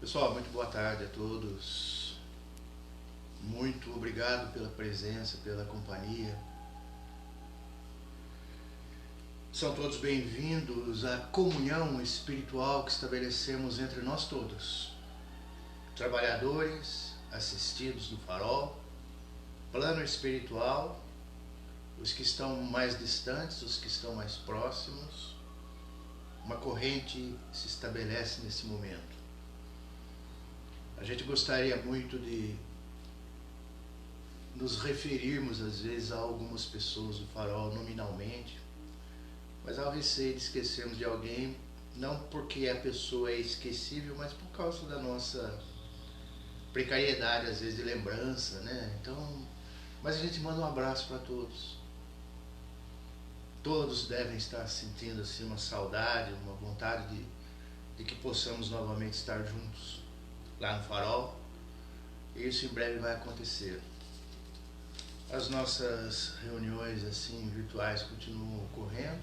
Pessoal, muito boa tarde a todos. Muito obrigado pela presença, pela companhia. São todos bem-vindos à comunhão espiritual que estabelecemos entre nós todos. Trabalhadores, assistidos do farol, plano espiritual, os que estão mais distantes, os que estão mais próximos. Uma corrente se estabelece nesse momento. A gente gostaria muito de nos referirmos às vezes a algumas pessoas do farol nominalmente, mas ao receio de esquecermos de alguém, não porque a pessoa é esquecível, mas por causa da nossa precariedade às vezes de lembrança, né? Então, mas a gente manda um abraço para todos. Todos devem estar sentindo assim uma saudade, uma vontade de que possamos novamente estar juntos lá no farol. Isso em breve vai acontecer. As nossas reuniões assim virtuais continuam ocorrendo.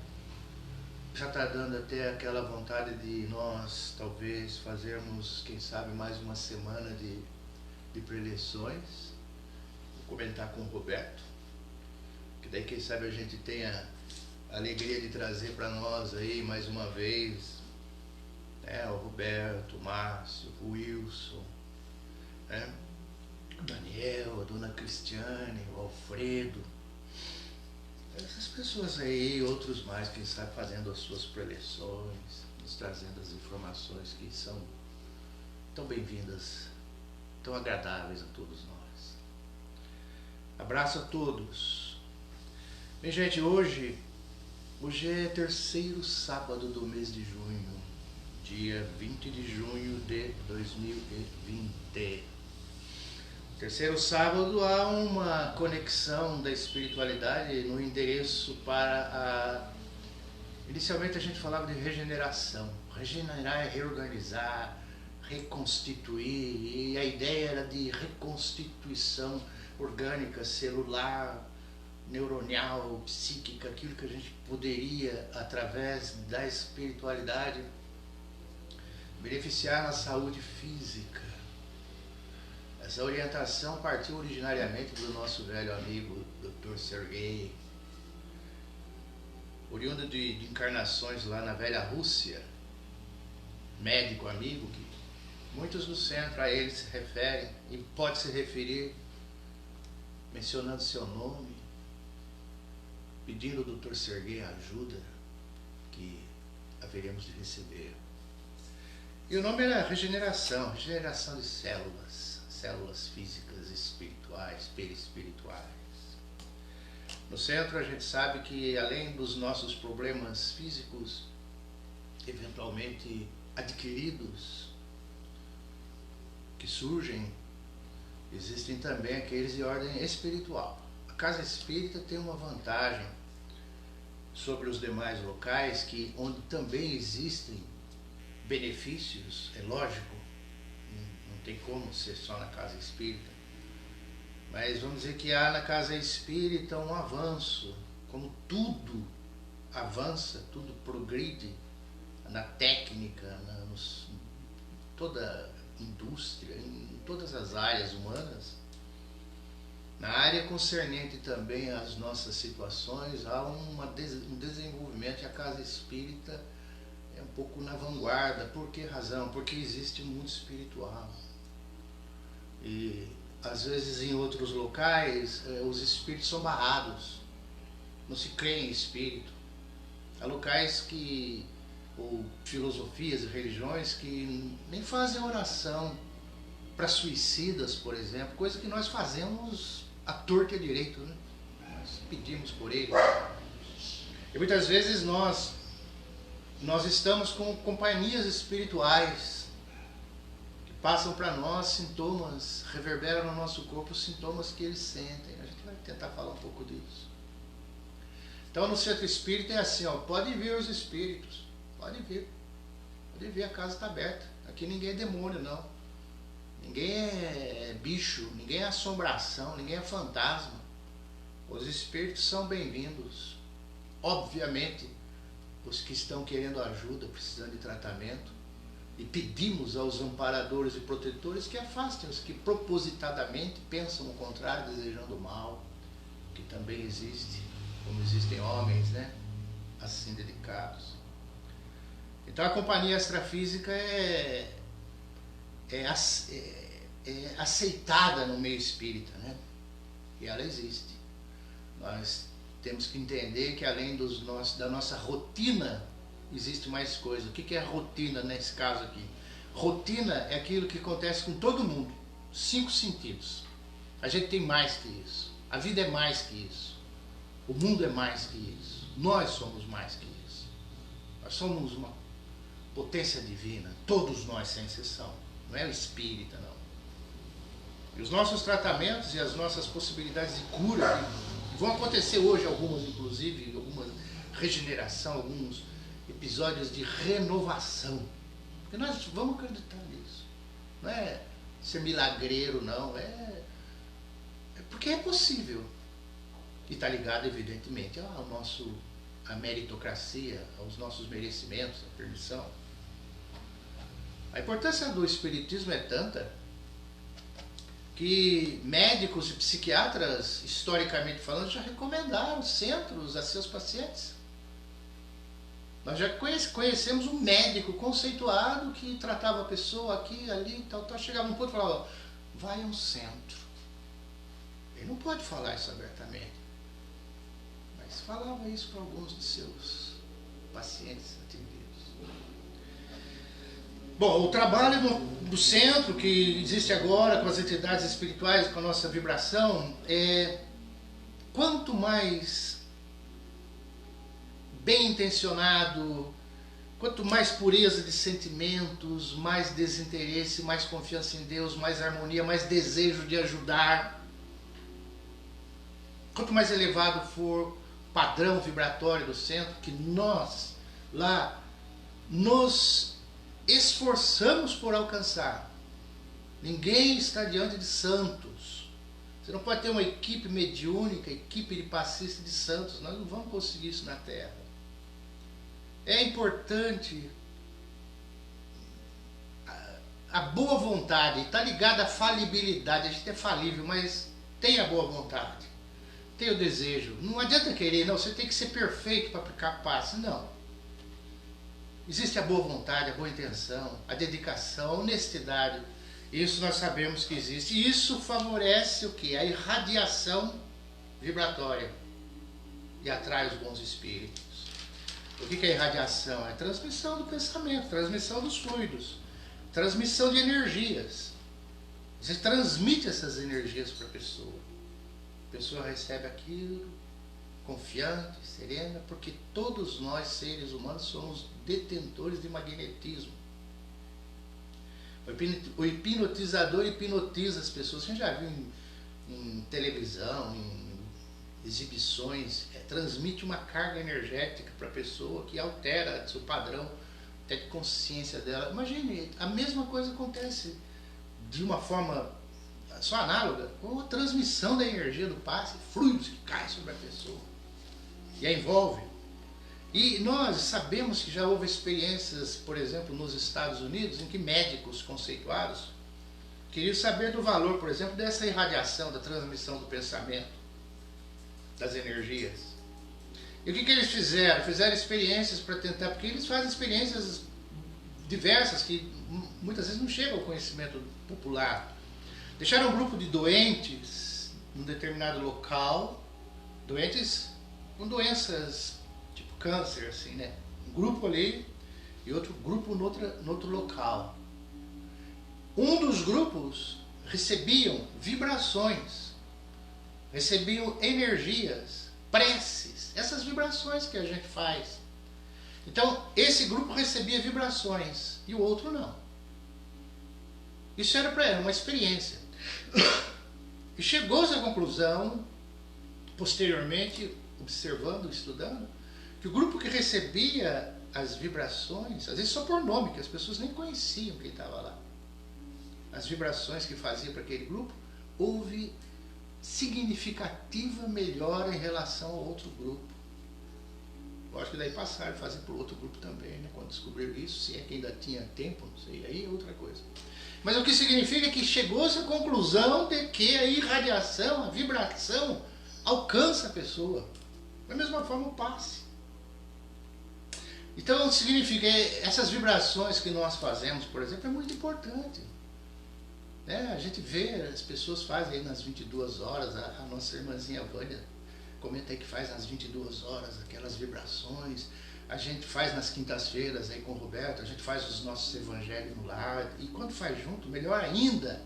Já está dando até aquela vontade de nós talvez fazermos, quem sabe, mais uma semana de preleções. Vou comentar com o Roberto, que daí quem sabe a gente tenha a alegria de trazer para nós aí mais uma vez, né, o Roberto, o Márcio, o Wilson, né, o Daniel, a dona Cristiane, o Alfredo, essas pessoas aí, outros mais, quem sabe fazendo as suas preleções, nos trazendo as informações que são tão bem-vindas, tão agradáveis a todos nós. Abraço a todos. Bem, gente, hoje é terceiro sábado do mês de junho, dia 20 de junho de 2020. Terceiro sábado há uma conexão da espiritualidade no endereço para Inicialmente a gente falava de regeneração. Regenerar é reorganizar, reconstituir, e a ideia era de reconstituição orgânica, celular, neuronial, psíquica, aquilo que a gente poderia, através da espiritualidade, beneficiar na saúde física. Essa orientação partiu originariamente do nosso velho amigo Dr. Sergei, oriundo de encarnações lá na velha Rússia, médico amigo que muitos no centro a ele se referem e pode se referir mencionando seu nome, pedindo ao Dr. Sergei a ajuda que haveremos de receber. E o nome era regeneração de células físicas, espirituais, perispirituais. No centro a gente sabe que além dos nossos problemas físicos, eventualmente adquiridos, que surgem, existem também aqueles de ordem espiritual. A casa espírita tem uma vantagem sobre os demais locais, que onde também existem benefícios, é lógico, não tem como ser só na casa espírita, mas vamos dizer que há na casa espírita um avanço, como tudo avança, tudo progride na técnica, toda indústria, em todas as áreas humanas. Na área concernente também às nossas situações, há um desenvolvimento, e a casa espírita é um pouco na vanguarda. Por que razão? Porque existe um mundo espiritual. E às vezes em outros locais os espíritos são barrados, não se crê em espírito. Há locais ou filosofias e religiões que nem fazem oração para suicidas, por exemplo, coisa que nós fazemos à torta e à direito, né? Nós pedimos por eles. E muitas vezes nós estamos com companhias espirituais que passam para nós sintomas, reverberam no nosso corpo os sintomas que eles sentem. A gente vai tentar falar um pouco disso. Então no centro espírita é assim, pode vir os espíritos, pode vir, a casa está aberta. Aqui ninguém é demônio, não. Ninguém é bicho, ninguém é assombração, ninguém é fantasma. Os espíritos são bem-vindos. Obviamente, os que estão querendo ajuda, precisando de tratamento, e pedimos aos amparadores e protetores que afastem os que propositadamente pensam o contrário, desejando o mal, que também existe, como existem homens, né? Assim delicados. Então a companhia extrafísica é aceitada no meio espírita, né? E ela existe. Nós temos que entender que além da nossa rotina, existe mais coisa. O que é rotina nesse caso aqui? Rotina é aquilo que acontece com todo mundo. 5 sentidos. A gente tem mais que isso. A vida é mais que isso. O mundo é mais que isso. Nós somos mais que isso. Nós somos uma potência divina. Todos nós, sem exceção. Não é o espírita, não. E os nossos tratamentos e as nossas possibilidades de cura, vão acontecer hoje algumas, inclusive, alguma regeneração, alguns episódios de renovação. Porque nós vamos acreditar nisso. Não é ser milagreiro, não. É porque é possível. E está ligado, evidentemente, à meritocracia, aos nossos merecimentos, à permissão. A importância do espiritismo é tanta que médicos e psiquiatras, historicamente falando, já recomendaram centros a seus pacientes. Nós já conhecemos um médico conceituado que tratava a pessoa aqui, ali, tal. Chegava num ponto e falava, vai a um centro. Ele não pode falar isso abertamente, mas falava isso para alguns de seus pacientes atendidos. Bom, o trabalho do centro que existe agora com as entidades espirituais, com a nossa vibração, quanto mais bem intencionado, quanto mais pureza de sentimentos, mais desinteresse, mais confiança em Deus, mais harmonia, mais desejo de ajudar. Quanto mais elevado for o padrão vibratório do centro, que nós lá nos esforçamos por alcançar. Ninguém está diante de santos. Você não pode ter uma equipe mediúnica, equipe de passistas de santos. Nós não vamos conseguir isso na Terra. É importante a boa vontade. Está ligada à falibilidade. A gente é falível, mas tem a boa vontade. Tem o desejo. Não adianta querer, não. Você tem que ser perfeito para aplicar passe. Não. Existe a boa vontade, a boa intenção, a dedicação, a honestidade. Isso nós sabemos que existe. E isso favorece o quê? A irradiação vibratória. E atrai os bons espíritos. O que é irradiação? É transmissão do pensamento, transmissão dos fluidos, transmissão de energias. Você transmite essas energias para a pessoa. A pessoa recebe aquilo, confiante, serena, porque todos nós, seres humanos, somos detentores de magnetismo. O hipnotizador hipnotiza as pessoas. Você já viu em televisão, em exibições, transmite uma carga energética para a pessoa que altera seu padrão até de consciência dela. Imagine, a mesma coisa acontece de uma forma só análoga com a transmissão da energia do passe, fluidos que caem sobre a pessoa e a envolve. E nós sabemos que já houve experiências, por exemplo, nos Estados Unidos, em que médicos conceituados queriam saber do valor, por exemplo, dessa irradiação, da transmissão do pensamento, das energias. E o que eles fizeram? Fizeram experiências para tentar, porque eles fazem experiências diversas que muitas vezes não chegam ao conhecimento popular. Deixaram um grupo de doentes num determinado local, doentes com doenças tipo câncer, assim, né? Um grupo ali e outro grupo no outro local. Um dos grupos recebiam vibrações, recebiam energias, preces, essas vibrações que a gente faz. Então, esse grupo recebia vibrações e o outro não. Isso era para ela uma experiência. E chegou-se à conclusão, posteriormente, observando, estudando, que o grupo que recebia as vibrações, às vezes só por nome, que as pessoas nem conheciam quem estava lá, as vibrações que fazia para aquele grupo, houve significativa melhora em relação ao outro grupo. Lógico que daí passaram a fazer para o outro grupo também, né? Quando descobriram isso, se é que ainda tinha tempo, não sei, aí é outra coisa. Mas o que significa é que chegou-se à conclusão de que a irradiação, a vibração, alcança a pessoa. Da mesma forma o passe. Então significa que essas vibrações que nós fazemos, por exemplo, é muito importante. A gente vê, as pessoas fazem aí nas 22 horas, a nossa irmãzinha Vânia comenta aí que faz nas 22 horas aquelas vibrações. A gente faz nas quintas-feiras aí com o Roberto, a gente faz os nossos evangelhos no lar. E quando faz junto, melhor ainda,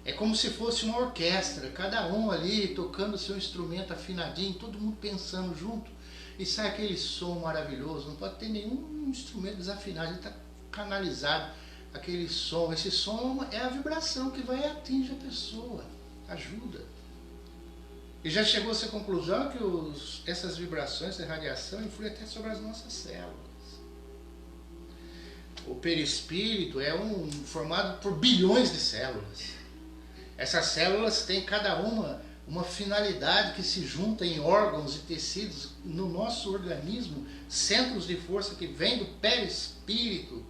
é como se fosse uma orquestra, cada um ali tocando o seu instrumento afinadinho, todo mundo pensando junto. E sai aquele som maravilhoso, não pode ter nenhum instrumento desafinado, ele está canalizado, aquele som. Esse som é a vibração que vai atingir a pessoa, ajuda. E já chegou-se à conclusão que essas vibrações, essa radiação, influem até sobre as nossas células. O perispírito é formado por bilhões de células. Essas células têm cada uma finalidade que se junta em órgãos e tecidos no nosso organismo, centros de força que vêm do perispírito,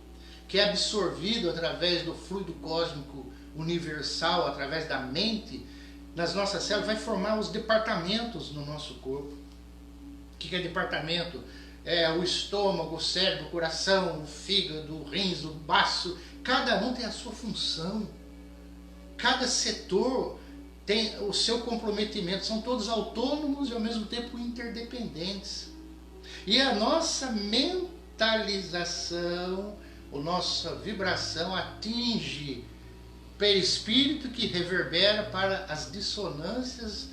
que é absorvido através do fluido cósmico universal, através da mente, nas nossas células, vai formar os departamentos no nosso corpo. O que é departamento? É o estômago, o cérebro, o coração, o fígado, o rins, o baço. Cada um tem a sua função. Cada setor tem o seu comprometimento. São todos autônomos e ao mesmo tempo interdependentes. E a nossa mentalização, a nossa vibração atinge perispírito, que reverbera para as dissonâncias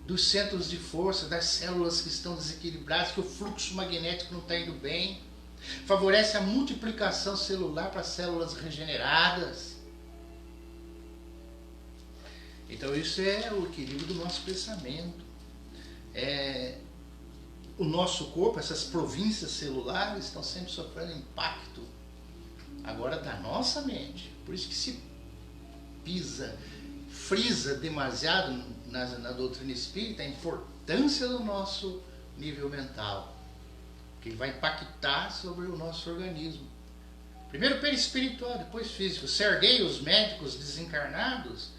dos centros de força, das células que estão desequilibradas, que o fluxo magnético não está indo bem. Favorece a multiplicação celular para células regeneradas. Então isso é o equilíbrio do nosso pensamento. O nosso corpo, essas províncias celulares estão sempre sofrendo impacto agora da nossa mente. Por isso que se frisa demasiado na doutrina espírita a importância do nosso nível mental, que vai impactar sobre o nosso organismo. Primeiro perispiritual, depois físico. Serguei, os médicos desencarnados,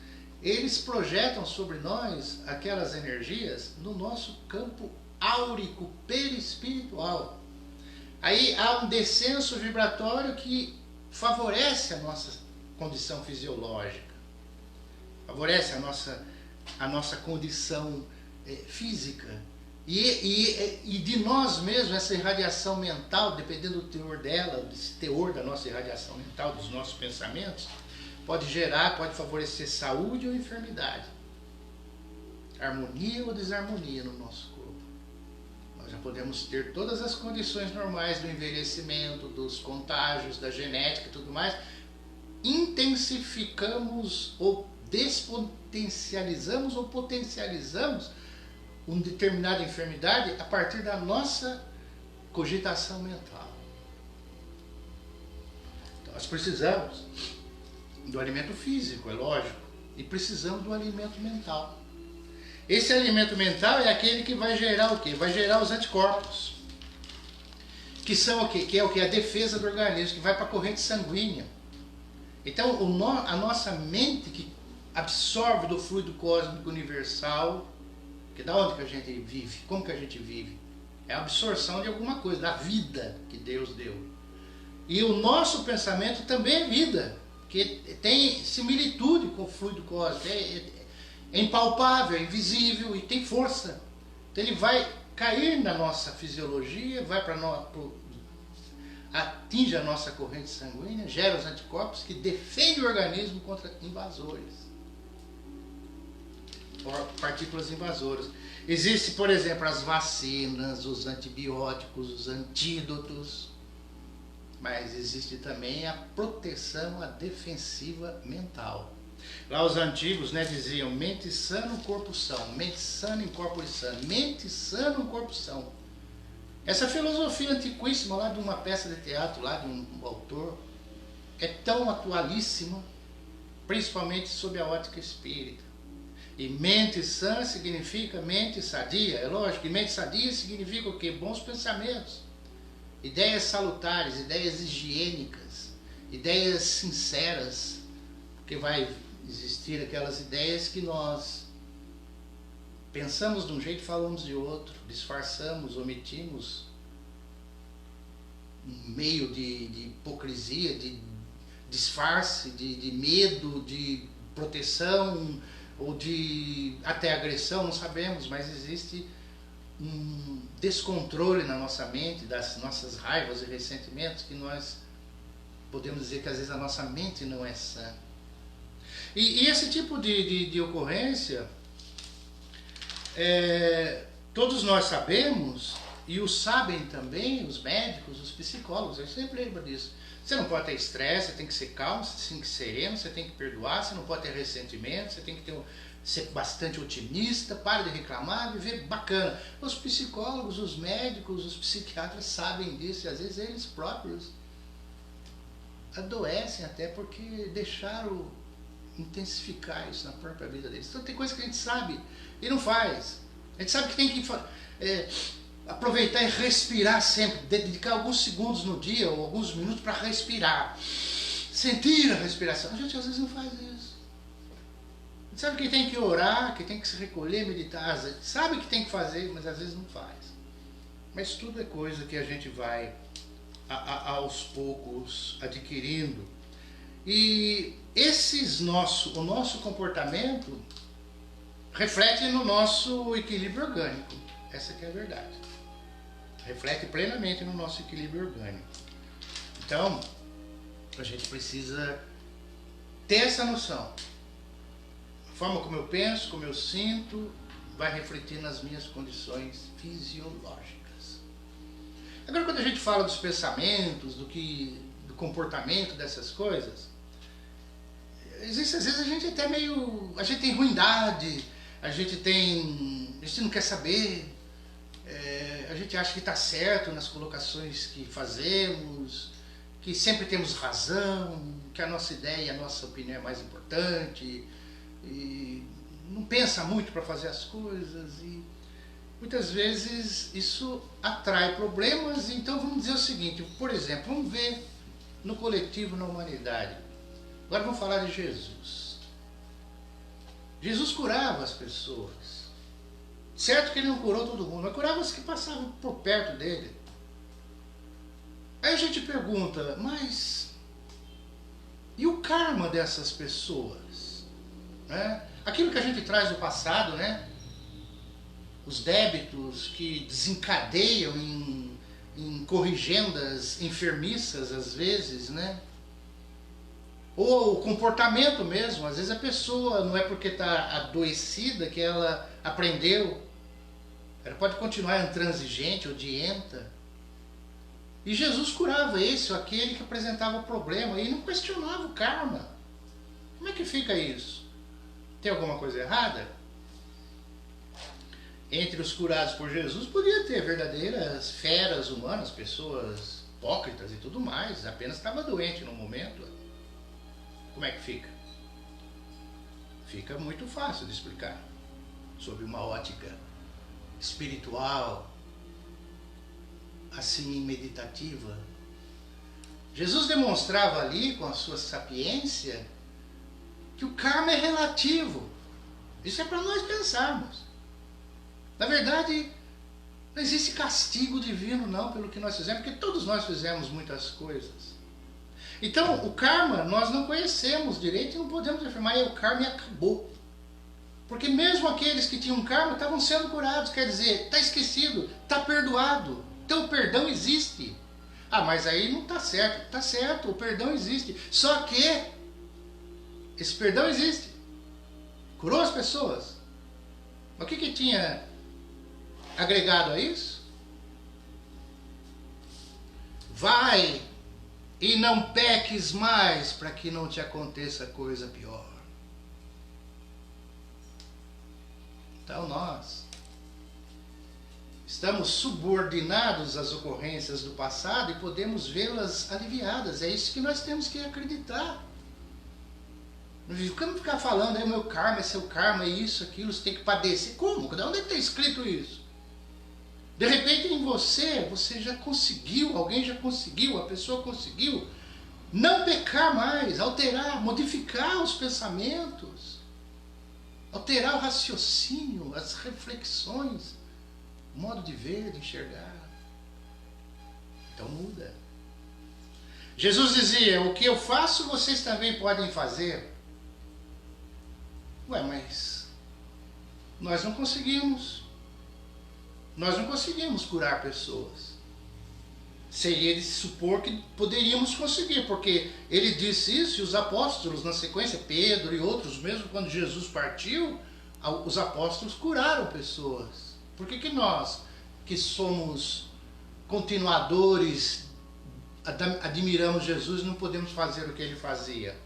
eles projetam sobre nós aquelas energias no nosso campo áurico perispiritual. Aí há um descenso vibratório que favorece a nossa condição fisiológica, favorece a nossa condição física. E de nós mesmos, essa irradiação mental, dependendo do teor dela, desse teor da nossa irradiação mental, dos nossos pensamentos, pode favorecer saúde ou enfermidade, harmonia ou desarmonia no nosso corpo. Nós já podemos ter todas as condições normais do envelhecimento, dos contágios, da genética e tudo mais. Intensificamos ou despotencializamos ou potencializamos uma determinada enfermidade a partir da nossa cogitação mental. Então, nós precisamos do alimento físico, é lógico, e precisamos do alimento mental. Esse alimento mental é aquele que vai gerar o quê? Vai gerar os anticorpos, que são o quê? Que é o quê? A defesa do organismo, que vai para a corrente sanguínea. Então, a nossa mente, que absorve do fluido cósmico universal, que da onde que a gente vive? Como que a gente vive? É a absorção de alguma coisa, da vida que Deus deu. E o nosso pensamento também é vida, que tem similitude com o fluido cósmico, é impalpável, é invisível e tem força. Então ele vai cair na nossa fisiologia, vai para atinge a nossa corrente sanguínea, gera os anticorpos que defendem o organismo contra invasores, partículas invasoras. Existe, por exemplo, as vacinas, os antibióticos, os antídotos, mas existe também a proteção, a defensiva mental. Lá os antigos, diziam: mente sana, corpo são, mente sana em corpo sano, mente sana, corpo são. Essa filosofia antiquíssima lá de uma peça de teatro, lá de um autor, é tão atualíssima, principalmente sob a ótica espírita. E mente sã significa mente sadia. É lógico que mente sadia significa o quê? Bons pensamentos, ideias salutares, ideias higiênicas, ideias sinceras, porque vai existir aquelas ideias que nós pensamos de um jeito e falamos de outro, disfarçamos, omitimos, um meio de hipocrisia, de disfarce, de medo, de proteção ou de até agressão, não sabemos, mas existe um descontrole na nossa mente, das nossas raivas e ressentimentos, que nós podemos dizer que às vezes a nossa mente não é sã. E esse tipo de ocorrência, todos nós sabemos, e o sabem também os médicos, os psicólogos, eu sempre lembro disso. Você não pode ter estresse, você tem que ser calmo, você tem que ser sereno, você tem que perdoar, você não pode ter ressentimento, você tem que ser bastante otimista, para de reclamar, viver bacana. Os psicólogos, os médicos, os psiquiatras sabem disso, e às vezes eles próprios adoecem até porque deixaram intensificar isso na própria vida deles. Então tem coisa que a gente sabe e não faz. A gente sabe que tem que aproveitar e respirar sempre, dedicar alguns segundos no dia ou alguns minutos para respirar, sentir a respiração. A gente às vezes não faz isso. A gente sabe que tem que orar, que tem que se recolher, meditar, a gente sabe que tem que fazer, mas às vezes não faz. Mas tudo é coisa que a gente vai aos poucos adquirindo. E o nosso comportamento reflete no nosso equilíbrio orgânico. Essa que é a verdade. Reflete plenamente no nosso equilíbrio orgânico. Então, a gente precisa ter essa noção. A forma como eu penso, como eu sinto, vai refletir nas minhas condições fisiológicas. Agora, quando a gente fala dos pensamentos, do comportamento dessas coisas, existe às vezes a gente até a gente tem ruindade, a gente não quer saber, a gente acha que está certo nas colocações que fazemos, que sempre temos razão, que a nossa ideia, a nossa opinião é mais importante, e não pensa muito para fazer as coisas, e muitas vezes isso atrai problemas. Então vamos dizer o seguinte, por exemplo, vamos ver no coletivo, na humanidade. Agora vamos falar de Jesus. Jesus curava as pessoas. Certo que ele não curou todo mundo, mas curava os que passavam por perto dele. Aí a gente pergunta, mas e o karma dessas pessoas? Né? Aquilo que a gente traz do passado, né? Os débitos que desencadeiam em corrigendas enfermiças às vezes, né? Ou o comportamento mesmo, às vezes a pessoa não é porque está adoecida que ela aprendeu, ela pode continuar intransigente, odienta. E Jesus curava esse ou aquele que apresentava problema e não questionava o karma. Como é que fica isso? Tem alguma coisa errada? Entre os curados por Jesus podia ter verdadeiras feras humanas, pessoas hipócritas e tudo mais, apenas estava doente no momento. Como é que fica? Fica muito fácil de explicar, sob uma ótica espiritual, assim meditativa. Jesus demonstrava ali, com a sua sapiência, que o karma é relativo. Isso é para nós pensarmos. Na verdade, não existe castigo divino não pelo que nós fizemos, porque todos nós fizemos muitas coisas. Então, o karma nós não conhecemos direito e não podemos afirmar, o karma e acabou. Porque mesmo aqueles que tinham karma estavam sendo curados, quer dizer, está esquecido, está perdoado. Então o perdão existe. Ah, mas aí não está certo. Está certo, o perdão existe. Só que esse perdão existe. Curou as pessoas. O que tinha agregado a isso? Vai e não peques mais para que não te aconteça coisa pior. Então nós estamos subordinados às ocorrências do passado e podemos vê-las aliviadas. É isso que nós temos que acreditar. Não ficar falando, é o meu karma, é seu karma, é isso, aquilo, você tem que padecer. Como? Onde é que está escrito isso? De repente em você já conseguiu, alguém já conseguiu, a pessoa conseguiu não pecar mais, alterar, modificar os pensamentos, alterar o raciocínio, as reflexões, o modo de ver, de enxergar. Então muda. Jesus dizia, o que eu faço vocês também podem fazer. Ué, mas nós não conseguimos curar pessoas. Seria de supor que poderíamos conseguir, porque ele disse isso e os apóstolos, na sequência, Pedro e outros, mesmo quando Jesus partiu, os apóstolos curaram pessoas. Por que nós, que somos continuadores, admiramos Jesus, não podemos fazer o que ele fazia?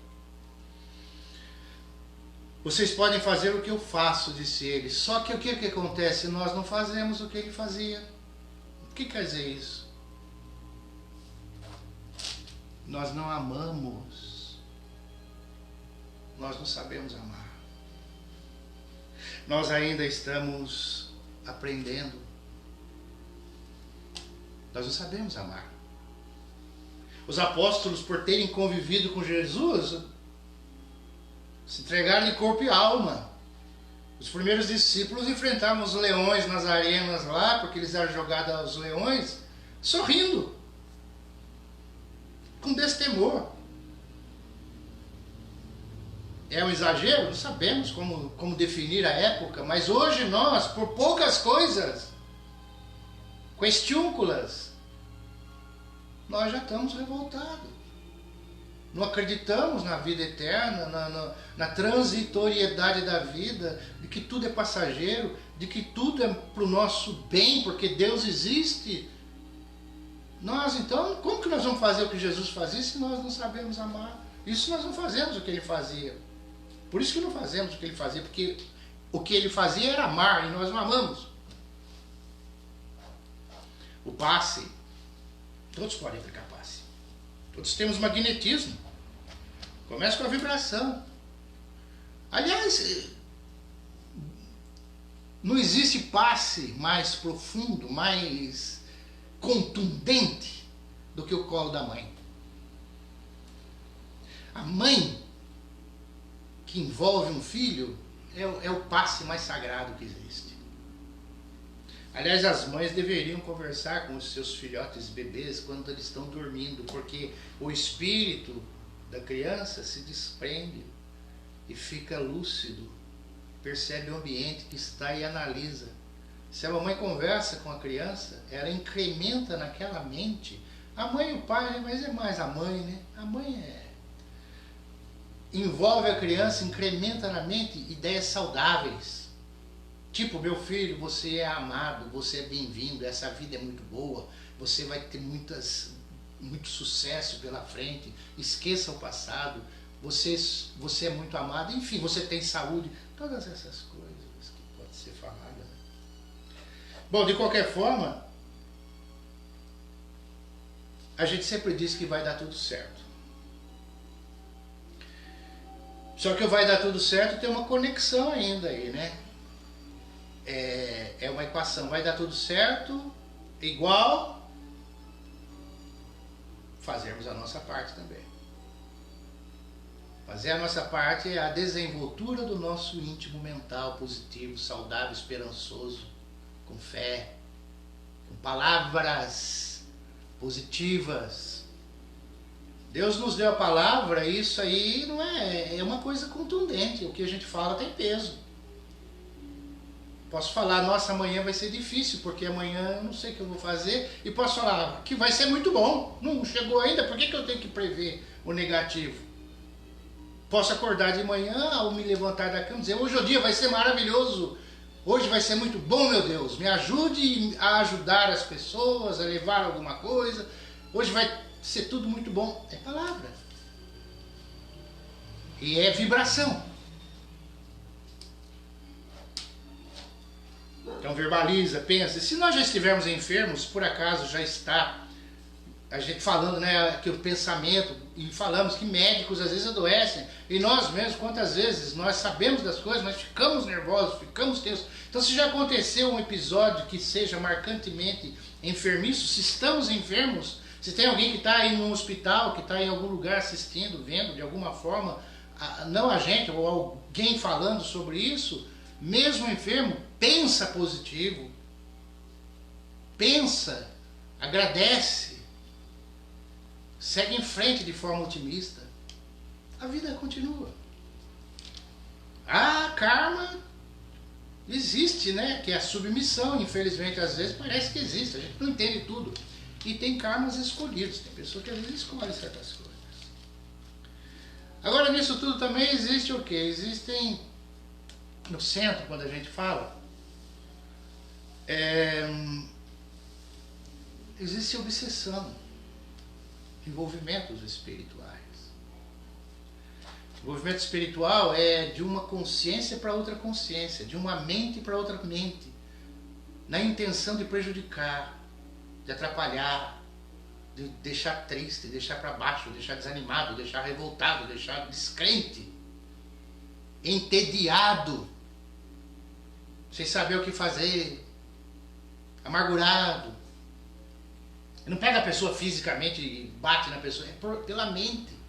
Vocês podem fazer o que eu faço, disse ele. Só que o que acontece? Nós não fazemos o que ele fazia. O que quer dizer isso? Nós não amamos. Nós não sabemos amar. Nós ainda estamos aprendendo. Nós não sabemos amar. Os apóstolos, por terem convivido com Jesus, se entregaram de corpo e alma. Os primeiros discípulos enfrentavam os leões nas arenas lá, porque eles eram jogados aos leões, sorrindo, com destemor. É um exagero? Não sabemos como definir a época, mas hoje nós, por poucas coisas, questiúnculas, nós já estamos revoltados. Não acreditamos na vida eterna, na transitoriedade da vida, de que tudo é passageiro, de que tudo é para o nosso bem, porque Deus existe. Nós então, como que nós vamos fazer o que Jesus fazia se nós não sabemos amar? Isso nós não fazemos o que ele fazia. Por isso que não fazemos o que ele fazia, porque o que ele fazia era amar e nós não amamos. O passe, todos podem aplicar passe. Todos temos magnetismo. Começa com a vibração. Aliás, não existe passe mais profundo, mais contundente do que o colo da mãe. A mãe que envolve um filho é o passe mais sagrado que existe. Aliás, as mães deveriam conversar com os seus filhotes bebês quando eles estão dormindo, porque o espírito da criança se desprende e fica lúcido, percebe o ambiente que está e analisa. Se a mamãe conversa com a criança, ela incrementa naquela mente. A mãe e o pai, mas é mais a mãe, né? A mãe envolve a criança, incrementa na mente ideias saudáveis. Tipo, meu filho, você é amado, você é bem-vindo, essa vida é muito boa, você vai ter muito sucesso pela frente, esqueça o passado, você é muito amado, enfim, você tem saúde, todas essas coisas que podem ser faladas. Bom, de qualquer forma, a gente sempre diz que vai dar tudo certo. Só que o vai dar tudo certo tem uma conexão ainda aí, né? É uma equação, vai dar tudo certo, igual fazermos a nossa parte também. Fazer a nossa parte é a desenvoltura do nosso íntimo mental positivo, saudável, esperançoso, com fé, com palavras positivas. Deus nos deu a palavra, isso aí não é uma coisa contundente, o que a gente fala tem peso. Posso falar, nossa, amanhã vai ser difícil, porque amanhã eu não sei o que eu vou fazer. E posso falar que vai ser muito bom. Não chegou ainda, por que eu tenho que prever o negativo? Posso acordar de manhã, ao me levantar da cama, e dizer, hoje o dia vai ser maravilhoso. Hoje vai ser muito bom, meu Deus. Me ajude a ajudar as pessoas, a levar alguma coisa. Hoje vai ser tudo muito bom. É palavra. E é vibração. Então verbaliza, pensa. Se nós já estivermos enfermos, por acaso já está a gente falando, né, que o pensamento, e falamos que médicos às vezes adoecem, e nós mesmos, quantas vezes nós sabemos das coisas, mas ficamos nervosos, ficamos tensos. Então, se já aconteceu um episódio que seja marcantemente enfermiço, se estamos enfermos, se tem alguém que está aí no hospital, que está em algum lugar assistindo, vendo de alguma forma, não a gente, ou alguém falando sobre isso, mesmo enfermo, pensa positivo, pensa, agradece, segue em frente de forma otimista. A vida continua. Ah, karma existe, né? Que é a submissão, infelizmente, às vezes parece que existe, a gente não entende tudo. E tem karmas escolhidos, tem pessoas que às vezes escolhem certas coisas. Agora, nisso tudo também existe o quê? Existem, no centro, quando a gente fala, existe obsessão, envolvimentos espirituais. O envolvimento espiritual é de uma consciência para outra consciência, de uma mente para outra mente, na intenção de prejudicar, de atrapalhar, de deixar triste, deixar para baixo, deixar desanimado, deixar revoltado, deixar descrente, entediado, sem saber o que fazer, amargurado. Não pega a pessoa fisicamente e bate na pessoa, é pela mente.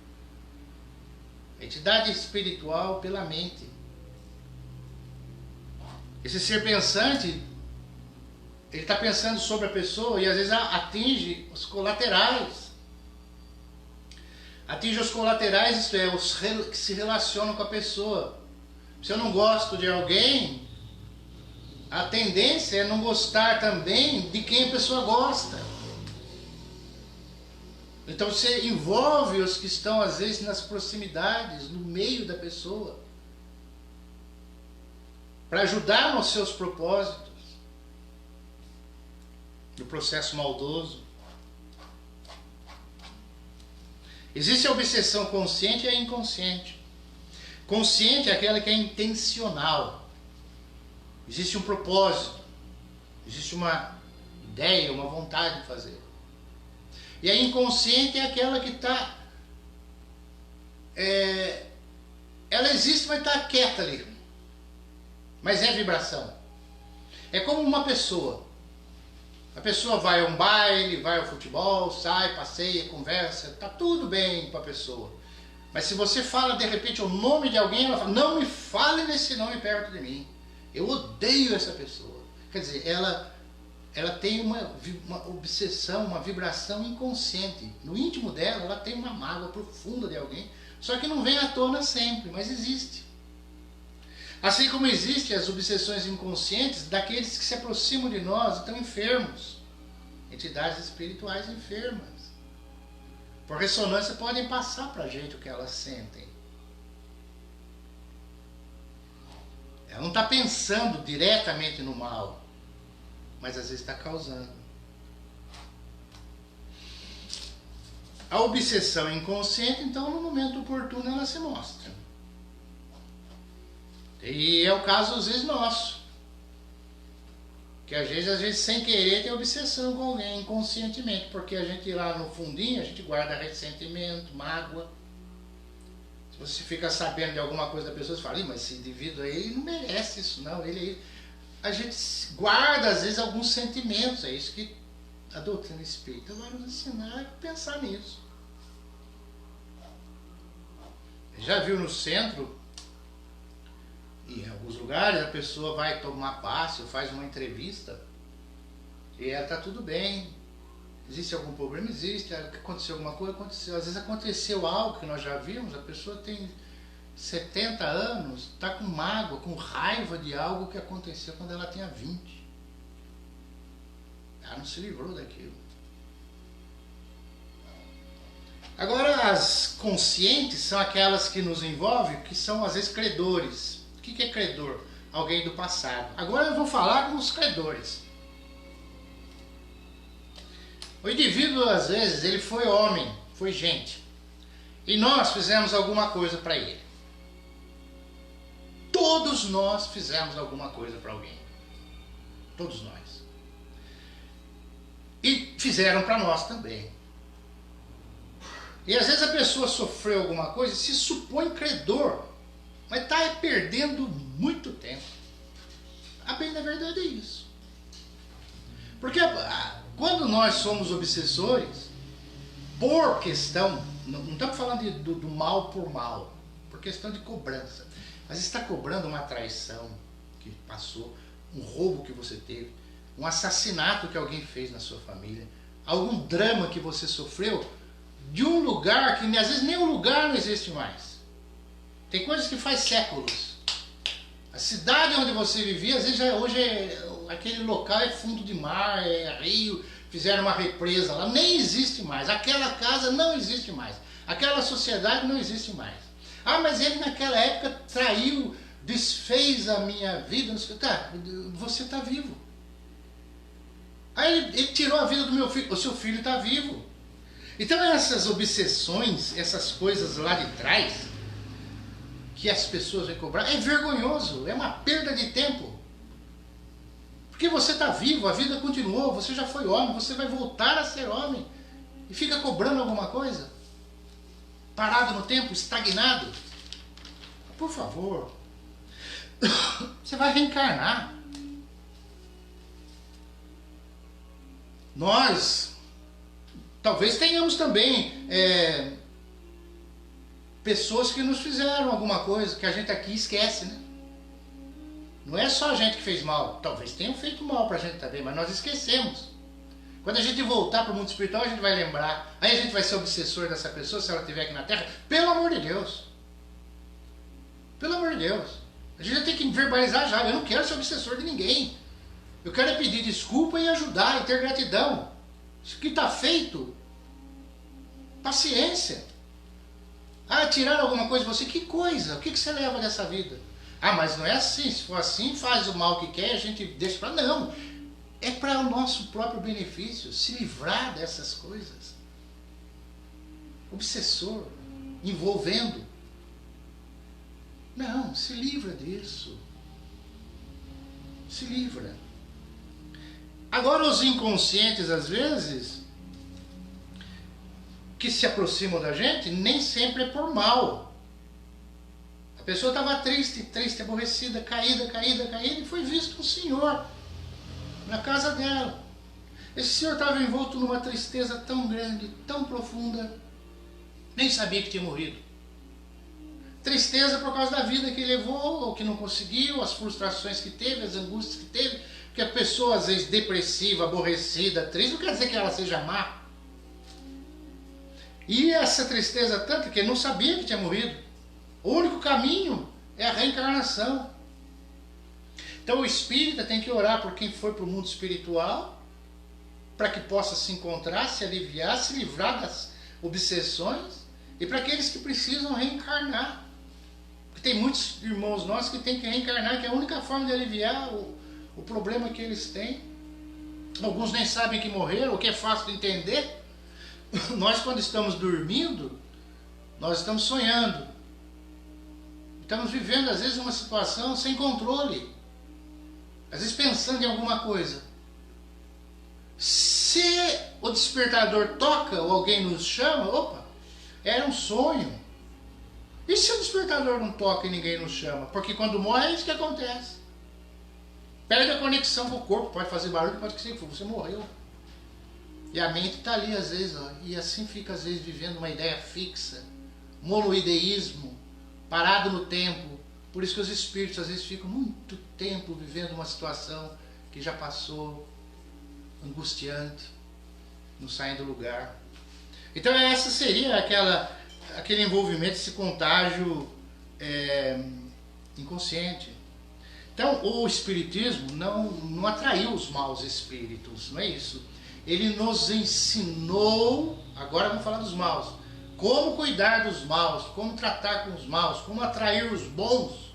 A entidade espiritual pela mente. Esse ser pensante, ele está pensando sobre a pessoa e às vezes atinge os colaterais. Atinge os colaterais, isto é, os que se relacionam com a pessoa. Se eu não gosto de alguém, a tendência é não gostar também de quem a pessoa gosta. Então você envolve os que estão às vezes nas proximidades, no meio da pessoa, para ajudar nos seus propósitos, no processo maldoso. Existe a obsessão consciente e a inconsciente. Consciente é aquela que é intencional. Existe um propósito, existe uma ideia, uma vontade de fazer. E a inconsciente é aquela que está... ela existe, mas está quieta ali. Mas é vibração. É como uma pessoa. A pessoa vai a um baile, vai ao futebol, sai, passeia, conversa, está tudo bem com a pessoa. Mas se você fala de repente o nome de alguém, ela fala, não me fale nesse nome perto de mim. Eu odeio essa pessoa. Quer dizer, ela tem uma obsessão, uma vibração inconsciente. No íntimo dela, ela tem uma mágoa profunda de alguém, só que não vem à tona sempre, mas existe. Assim como existem as obsessões inconscientes daqueles que se aproximam de nós e estão enfermos. Entidades espirituais enfermas. Por ressonância podem passar para a gente o que elas sentem. Ela não está pensando diretamente no mal, mas às vezes está causando. A obsessão inconsciente, então, no momento oportuno, ela se mostra. E é o caso, às vezes, nosso. Que às vezes, sem querer, tem obsessão com alguém, inconscientemente. Porque a gente lá no fundinho, a gente guarda ressentimento, mágoa. Se você fica sabendo de alguma coisa da pessoa, você fala, mas esse indivíduo aí não merece isso, não. A gente guarda, às vezes, alguns sentimentos. É isso que a doutrina espírita vai nos ensinar a pensar nisso. Já viu no centro, em alguns lugares, a pessoa vai tomar passe ou faz uma entrevista e ela está tudo bem. Existe algum problema? Existe. Aconteceu alguma coisa? Aconteceu. Às vezes aconteceu algo que nós já vimos, a pessoa tem 70 anos, está com mágoa, com raiva de algo que aconteceu quando ela tinha 20. Ela não se livrou daquilo. Agora, as conscientes são aquelas que nos envolvem, que são às vezes credores. O que é credor? Alguém do passado. Agora eu vou falar com os credores. O indivíduo, às vezes, ele foi homem, foi gente. E nós fizemos alguma coisa para ele. Todos nós fizemos alguma coisa para alguém. Todos nós. E fizeram para nós também. E às vezes a pessoa sofreu alguma coisa e se supõe credor, mas está perdendo muito tempo. A bem da verdade é isso. Porque quando nós somos obsessores, por questão, não estamos falando do mal por mal, por questão de cobrança. Mas está cobrando uma traição que passou, um roubo que você teve, um assassinato que alguém fez na sua família, algum drama que você sofreu, de um lugar que às vezes nem o lugar não existe mais. Tem coisas que faz séculos. A cidade onde você vivia, às vezes hoje aquele local é fundo de mar, é rio, fizeram uma represa lá, nem existe mais. Aquela casa não existe mais. Aquela sociedade não existe mais. Ah, mas ele naquela época traiu, desfez a minha vida. Tá, você está vivo. Aí ele tirou a vida do meu filho. O seu filho está vivo. Então essas obsessões, essas coisas lá de trás, que as pessoas vão cobrar, é vergonhoso, é uma perda de tempo. Porque você está vivo, a vida continuou, você já foi homem, você vai voltar a ser homem. E fica cobrando alguma coisa? Parado no tempo, estagnado? Por favor. Você vai reencarnar. Nós, talvez tenhamos também pessoas que nos fizeram alguma coisa, que a gente aqui esquece, né? Não é só a gente que fez mal, talvez tenham feito mal pra gente também, mas nós esquecemos. Quando a gente voltar para o mundo espiritual, a gente vai lembrar. Aí a gente vai ser obsessor dessa pessoa, se ela estiver aqui na Terra. Pelo amor de Deus. Pelo amor de Deus. A gente já tem que verbalizar já. Eu não quero ser obsessor de ninguém. Eu quero é pedir desculpa e ajudar, e ter gratidão. Isso que está feito. Paciência. Ah, tiraram alguma coisa de você? Que coisa? O que você leva dessa vida? Ah, mas não é assim. Se for assim, faz o mal que quer, a gente deixa para... Não. É para o nosso próprio benefício, se livrar dessas coisas. Obsessor, envolvendo. Não, se livra disso. Se livra. Agora os inconscientes, às vezes, que se aproximam da gente, nem sempre é por mal. A pessoa estava triste, aborrecida, caída, e foi visto um senhor na casa dela. Esse senhor estava envolto numa tristeza tão grande, tão profunda, nem sabia que tinha morrido. Tristeza por causa da vida que levou, ou que não conseguiu, as frustrações que teve, as angústias que teve, porque a pessoa às vezes depressiva, aborrecida, triste, não quer dizer que ela seja má. E essa tristeza tanto que ele não sabia que tinha morrido. O único caminho é a reencarnação. Então o espírita tem que orar por quem foi para o mundo espiritual, para que possa se encontrar, se aliviar, se livrar das obsessões, e para aqueles que precisam reencarnar. Porque tem muitos irmãos nossos que têm que reencarnar, que é a única forma de aliviar o problema que eles têm. Alguns nem sabem que morreram, o que é fácil de entender. Nós, quando estamos dormindo, nós estamos sonhando. Estamos vivendo, às vezes, uma situação sem controle. Às vezes pensando em alguma coisa. Se o despertador toca ou alguém nos chama, opa, era um sonho. E se o despertador não toca e ninguém nos chama? Porque quando morre é isso que acontece. Perde a conexão com o corpo, pode fazer barulho, pode que você morreu. E a mente está ali às vezes, ó, e assim fica às vezes vivendo uma ideia fixa, monoideísmo, parado no tempo. Por isso que os espíritos às vezes ficam muito tempo vivendo uma situação que já passou, angustiante, não saem do lugar. Então essa seria aquele envolvimento, esse contágio inconsciente. Então o espiritismo não atraiu os maus espíritos, não é isso. Ele nos ensinou, agora vamos falar dos maus, como cuidar dos maus, como tratar com os maus, como atrair os bons,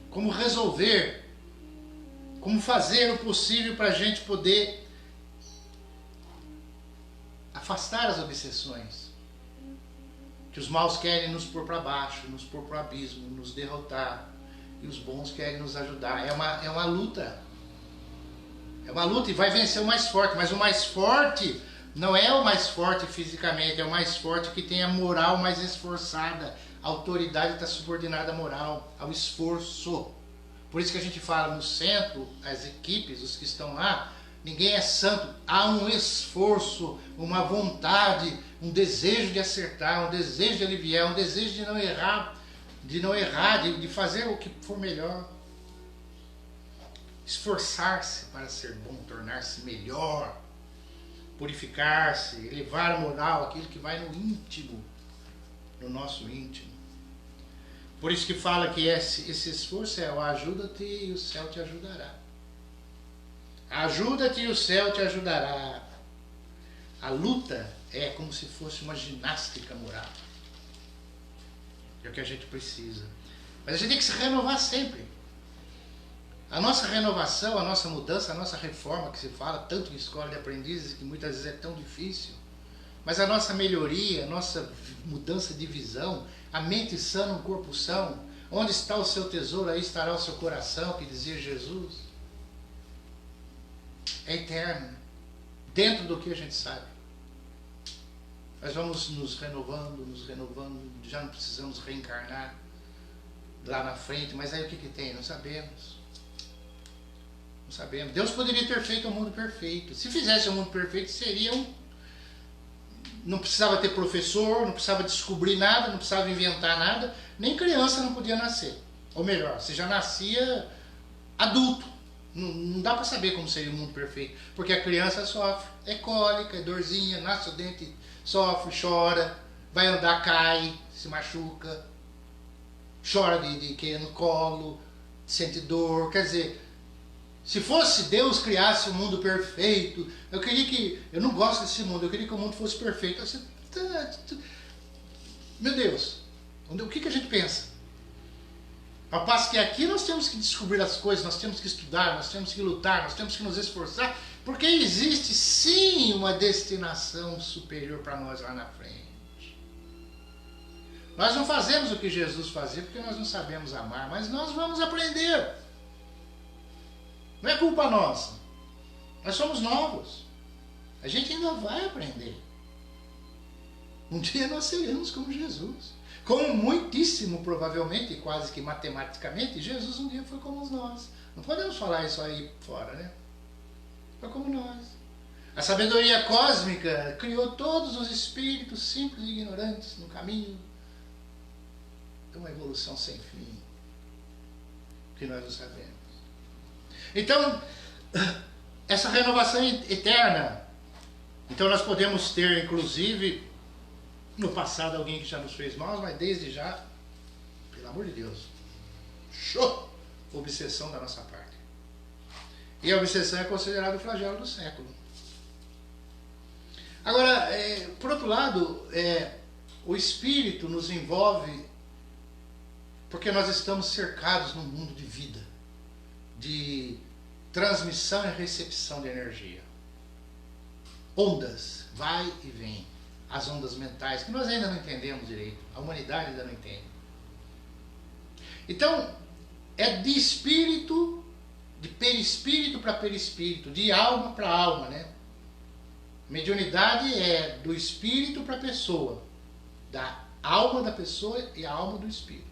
como resolver, como fazer o possível para a gente poder afastar as obsessões. Que os maus querem nos pôr para baixo, nos pôr para o abismo, nos derrotar, e os bons querem nos ajudar. É uma luta. É uma luta e vai vencer o mais forte, mas o mais forte Não é o mais forte fisicamente, é o mais forte que tem a moral mais esforçada. A autoridade está subordinada à moral, ao esforço. Por isso que a gente fala no centro, as equipes, os que estão lá, ninguém é santo. Há um esforço, uma vontade, um desejo de acertar, um desejo de aliviar, um desejo de não errar, de fazer o que for melhor. Esforçar-se para ser bom, tornar-se melhor, purificar-se, elevar a moral, aquilo que vai no íntimo, no nosso íntimo. Por isso que fala que esse esforço é o ajuda-te e o céu te ajudará. Ajuda-te e o céu te ajudará. A luta é como se fosse uma ginástica moral. É o que a gente precisa. Mas a gente tem que se renovar sempre. A nossa renovação, a nossa mudança, a nossa reforma, que se fala tanto em escola de aprendizes, que muitas vezes é tão difícil. Mas a nossa melhoria, a nossa mudança de visão, a mente sã no corpo são. Onde está o seu tesouro, aí estará o seu coração, que dizia Jesus. É eterno. Dentro do que a gente sabe. Nós vamos nos renovando, já não precisamos reencarnar lá na frente, mas aí o que tem? Não sabemos. Não sabemos. Deus poderia ter feito um mundo perfeito. Se fizesse um mundo perfeito, seria não precisava ter professor, não precisava descobrir nada, não precisava inventar nada, nem criança não podia nascer. Ou melhor, você já nascia adulto. Não dá para saber como seria o mundo perfeito, porque a criança sofre, é cólica, é dorzinha, nasce o dente, sofre, chora, vai andar, cai, se machuca, chora de cair no colo, sente dor. Quer dizer, se fosse Deus criasse um mundo perfeito, eu não gosto desse mundo, eu queria que o mundo fosse perfeito. Meu Deus, o que a gente pensa? Ao passo que aqui nós temos que descobrir as coisas, nós temos que estudar, nós temos que lutar, nós temos que nos esforçar, porque existe sim uma destinação superior para nós lá na frente. Nós não fazemos o que Jesus fazia porque nós não sabemos amar, mas nós vamos aprender. Não é culpa nossa. Nós somos novos. A gente ainda vai aprender. Um dia nós seremos como Jesus. Como muitíssimo provavelmente, quase que matematicamente, Jesus um dia foi como nós. Não podemos falar isso aí fora, né? Foi como nós. A sabedoria cósmica criou todos os espíritos simples e ignorantes no caminho de uma evolução sem fim, que nós não sabemos. Então, essa renovação eterna, então nós podemos ter, inclusive, no passado alguém que já nos fez mal, mas desde já, pelo amor de Deus, show! Obsessão da nossa parte. E a obsessão é considerada o flagelo do século. Agora, por outro lado, o espírito nos envolve porque nós estamos cercados num mundo de vida, de transmissão e recepção de energia. Ondas, vai e vem. As ondas mentais, que nós ainda não entendemos direito. A humanidade ainda não entende. Então, é de espírito, de perispírito para perispírito, de alma para alma, né? Mediunidade é do espírito para a pessoa, da alma da pessoa e a alma do espírito.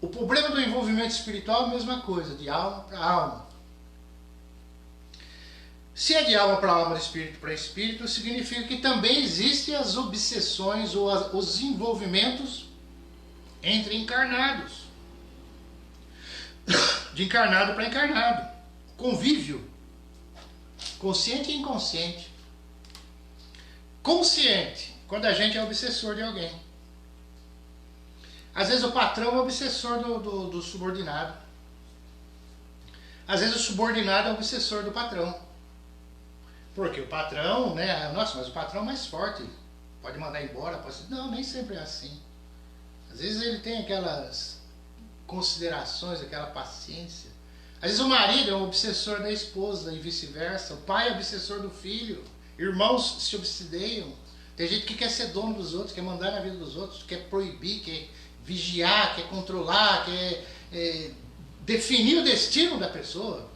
O problema do envolvimento espiritual é a mesma coisa, de alma para alma. Se é de alma para alma, de espírito para espírito, significa que também existem as obsessões ou os envolvimentos entre encarnados. De encarnado para encarnado. Convívio. Consciente e inconsciente. Consciente, quando a gente é obsessor de alguém. Às vezes o patrão é obsessor do subordinado. Às vezes o subordinado é obsessor do patrão. Porque o patrão, né? Nossa, mas o patrão é mais forte. Pode mandar embora, pode... Não, nem sempre é assim. Às vezes ele tem aquelas considerações, aquela paciência. Às vezes o marido é um obsessor da esposa e vice-versa. O pai é obsessor do filho. Irmãos se obsideiam. Tem gente que quer ser dono dos outros, quer mandar na vida dos outros, quer proibir, quer vigiar, quer controlar, quer definir o destino da pessoa.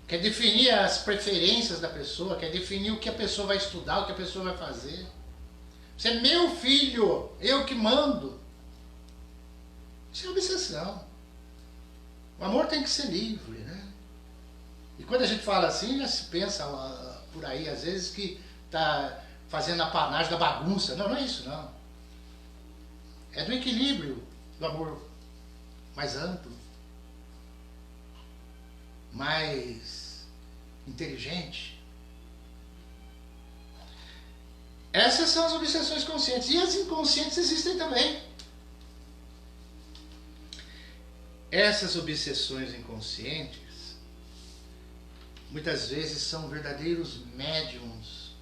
quer definir as preferências da pessoa, quer definir o que a pessoa vai estudar, o que a pessoa vai fazer. Você é meu filho, eu que mando. Isso é obsessão. O amor tem que ser livre, né? E quando a gente fala assim, já se pensa por aí, às vezes, que está fazendo a panagem da bagunça. Não, não é isso, não. É do equilíbrio, do amor mais amplo, mais inteligente. Essas são as obsessões conscientes. E as inconscientes existem também. Essas obsessões inconscientes muitas vezes são verdadeiros médiums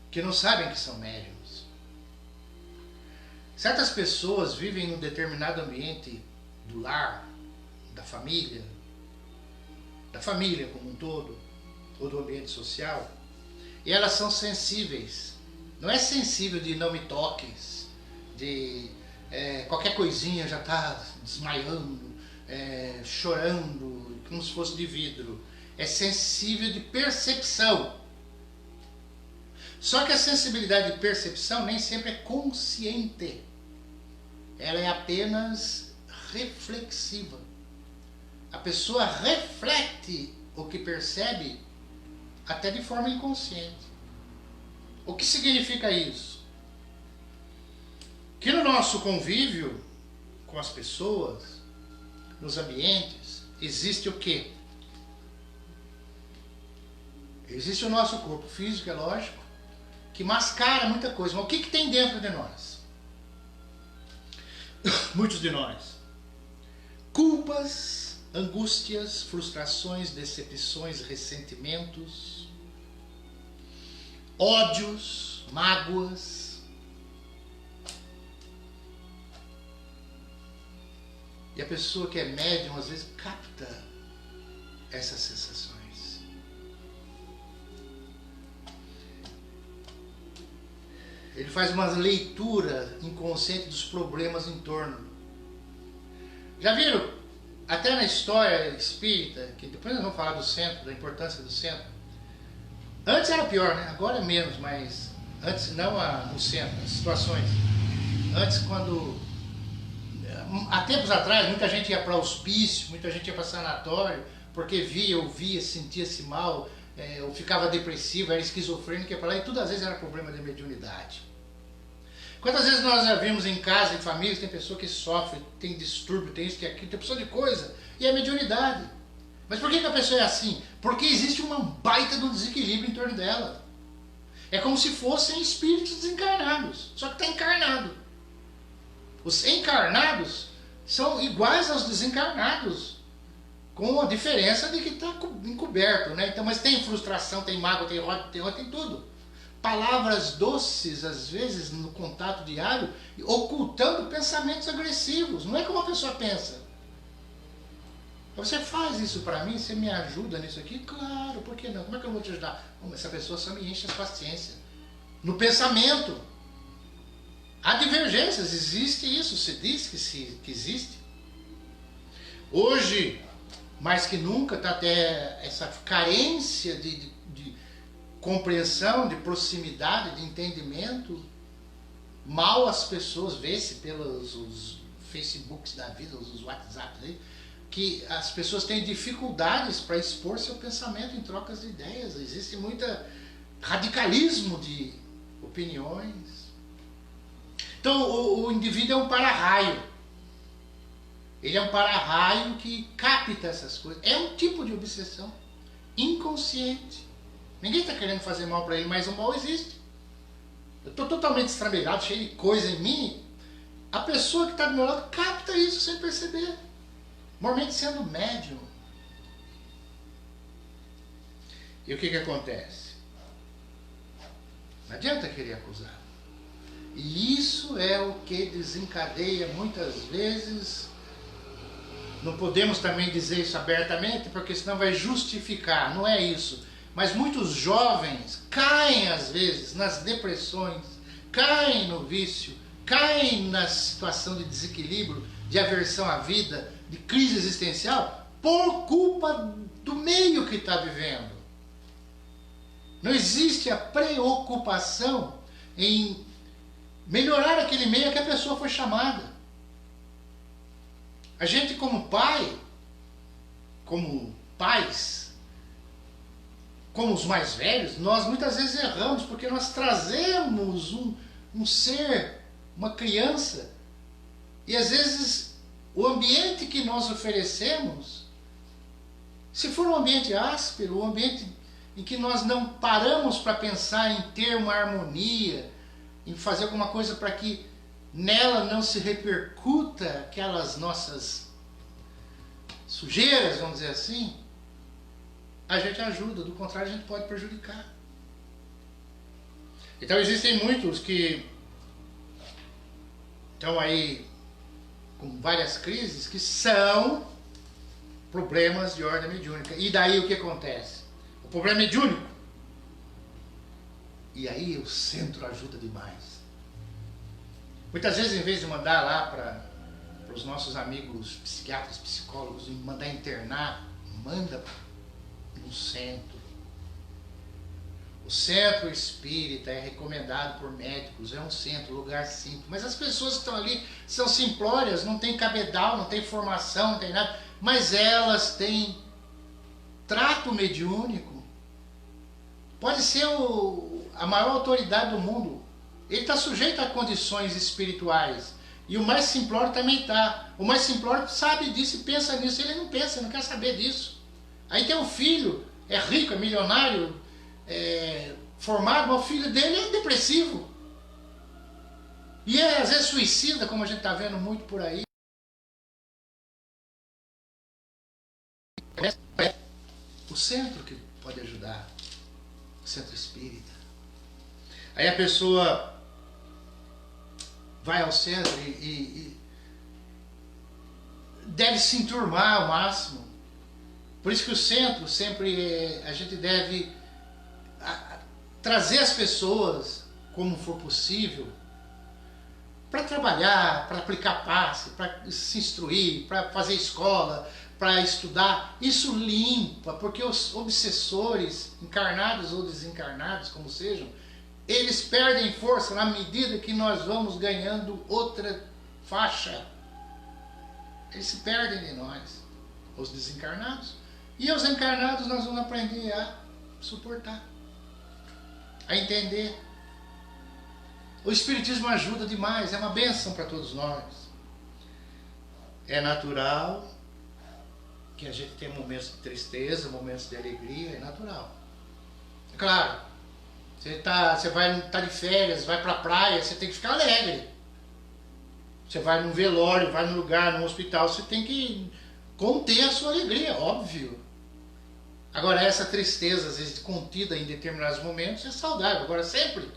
que não sabem que são médiums. Certas pessoas vivem em um determinado ambiente do lar, da família como um todo, ou do ambiente social, e elas são sensíveis. Não é sensível de não me toques, de qualquer coisinha já está desmaiando, chorando, como se fosse de vidro. É sensível de percepção. Só que a sensibilidade de percepção nem sempre é consciente. Ela é apenas reflexiva. A pessoa reflete o que percebe até de forma inconsciente. O que significa isso? Que no nosso convívio com as pessoas, nos ambientes, existe o quê? Existe o nosso corpo físico, é lógico, que mascara muita coisa. Mas o que tem dentro de nós? Muitos de nós. Culpas, angústias, frustrações, decepções, ressentimentos, ódios, mágoas. E a pessoa que é médium, às vezes, capta essas sensações. Ele faz uma leitura inconsciente dos problemas em torno. Já viram? Até na história espírita, que depois nós vamos falar do centro, da importância do centro. Antes era pior, né? Agora é menos, mas antes não no centro, as situações. Antes, quando... Há tempos atrás, muita gente ia para hospício, muita gente ia para sanatório, porque via, ouvia, sentia-se mal, ou ficava depressivo, era esquizofrênico, ia para lá, e tudo às vezes era problema de mediunidade. Quantas vezes nós já vimos em casa, em famílias, tem pessoa que sofre, tem distúrbio, tem isso, tem aquilo, tem pessoa de coisa, e é mediunidade. Mas por que a pessoa é assim? Porque existe uma baita do desequilíbrio em torno dela. É como se fossem espíritos desencarnados, só que está encarnado. Os encarnados são iguais aos desencarnados, com a diferença de que está encoberto, né? Então, mas tem frustração, tem mágoa, tem ódio, tem tudo. Palavras doces, às vezes, no contato diário, ocultando pensamentos agressivos. Não é como a pessoa pensa. Você faz isso para mim? Você me ajuda nisso aqui? Claro, por que não? Como é que eu vou te ajudar? Essa pessoa só me enche a paciência. No pensamento. Há divergências, existe isso, se diz que existe. Hoje, mais que nunca, está até essa carência de compreensão, de proximidade, de entendimento. Mal as pessoas, vê-se pelos os Facebooks da vida, os WhatsApps aí, que as pessoas têm dificuldades para expor seu pensamento em trocas de ideias. Existe muito radicalismo de opiniões. Então o indivíduo é um para-raio. Ele é um para-raio que capta essas coisas. É um tipo de obsessão inconsciente. Ninguém está querendo fazer mal para ele, mas o mal existe. Eu estou totalmente estrambelhado, cheio de coisa em mim. A pessoa que está do meu lado capta isso sem perceber. Normalmente sendo médium. E o que acontece? Não adianta querer acusar. E isso é o que desencadeia muitas vezes. Não podemos também dizer isso abertamente, porque senão vai justificar. Não é isso. Mas muitos jovens caem às vezes nas depressões, caem no vício, caem na situação de desequilíbrio, de aversão à vida, de crise existencial, por culpa do meio que está vivendo. Não existe a preocupação em melhorar aquele meio a que a pessoa foi chamada. A gente como pai, como pais, como os mais velhos, nós muitas vezes erramos, porque nós trazemos um ser, uma criança, e às vezes o ambiente que nós oferecemos, se for um ambiente áspero, um ambiente em que nós não paramos para pensar em ter uma harmonia, em fazer alguma coisa para que nela não se repercuta aquelas nossas sujeiras, vamos dizer assim, a gente ajuda, do contrário a gente pode prejudicar. Então existem muitos que estão aí com várias crises que são problemas de ordem mediúnica. E daí o que acontece? O problema é mediúnico. E aí o centro ajuda demais. Muitas vezes, em vez de mandar lá para os nossos amigos psiquiatras, psicólogos, e mandar internar, manda no centro. O centro espírita é recomendado por médicos, é um centro, lugar simples. Mas as pessoas que estão ali são simplórias, não tem cabedal, não tem formação, não tem nada. Mas elas têm trato mediúnico. Pode ser a maior autoridade do mundo. Ele está sujeito a condições espirituais. E o mais simplório também está. O mais simplório sabe disso e pensa nisso. Ele não pensa, ele não quer saber disso. Aí tem um filho, é rico, é milionário, formado, mas o filho dele é depressivo. E às vezes suicida, como a gente está vendo muito por aí. É o centro que pode ajudar, o centro espírita. Aí a pessoa vai ao centro e deve se enturmar ao máximo. Por isso que o centro sempre a gente deve trazer as pessoas, como for possível, para trabalhar, para aplicar passe, para se instruir, para fazer escola, para estudar. Isso limpa, porque os obsessores, encarnados ou desencarnados, como sejam, eles perdem força na medida que nós vamos ganhando outra faixa. Eles se perdem de nós, os desencarnados. E os encarnados nós vamos aprender a suportar, a entender. O Espiritismo ajuda demais, é uma bênção para todos nós. É natural que a gente tenha momentos de tristeza, momentos de alegria, é natural. É claro, você vai estar de férias, vai para a praia, você tem que ficar alegre. Você vai num velório, vai num lugar, num hospital, você tem que conter a sua alegria, óbvio. Agora, essa tristeza, às vezes contida em determinados momentos, é saudável. Agora, sempre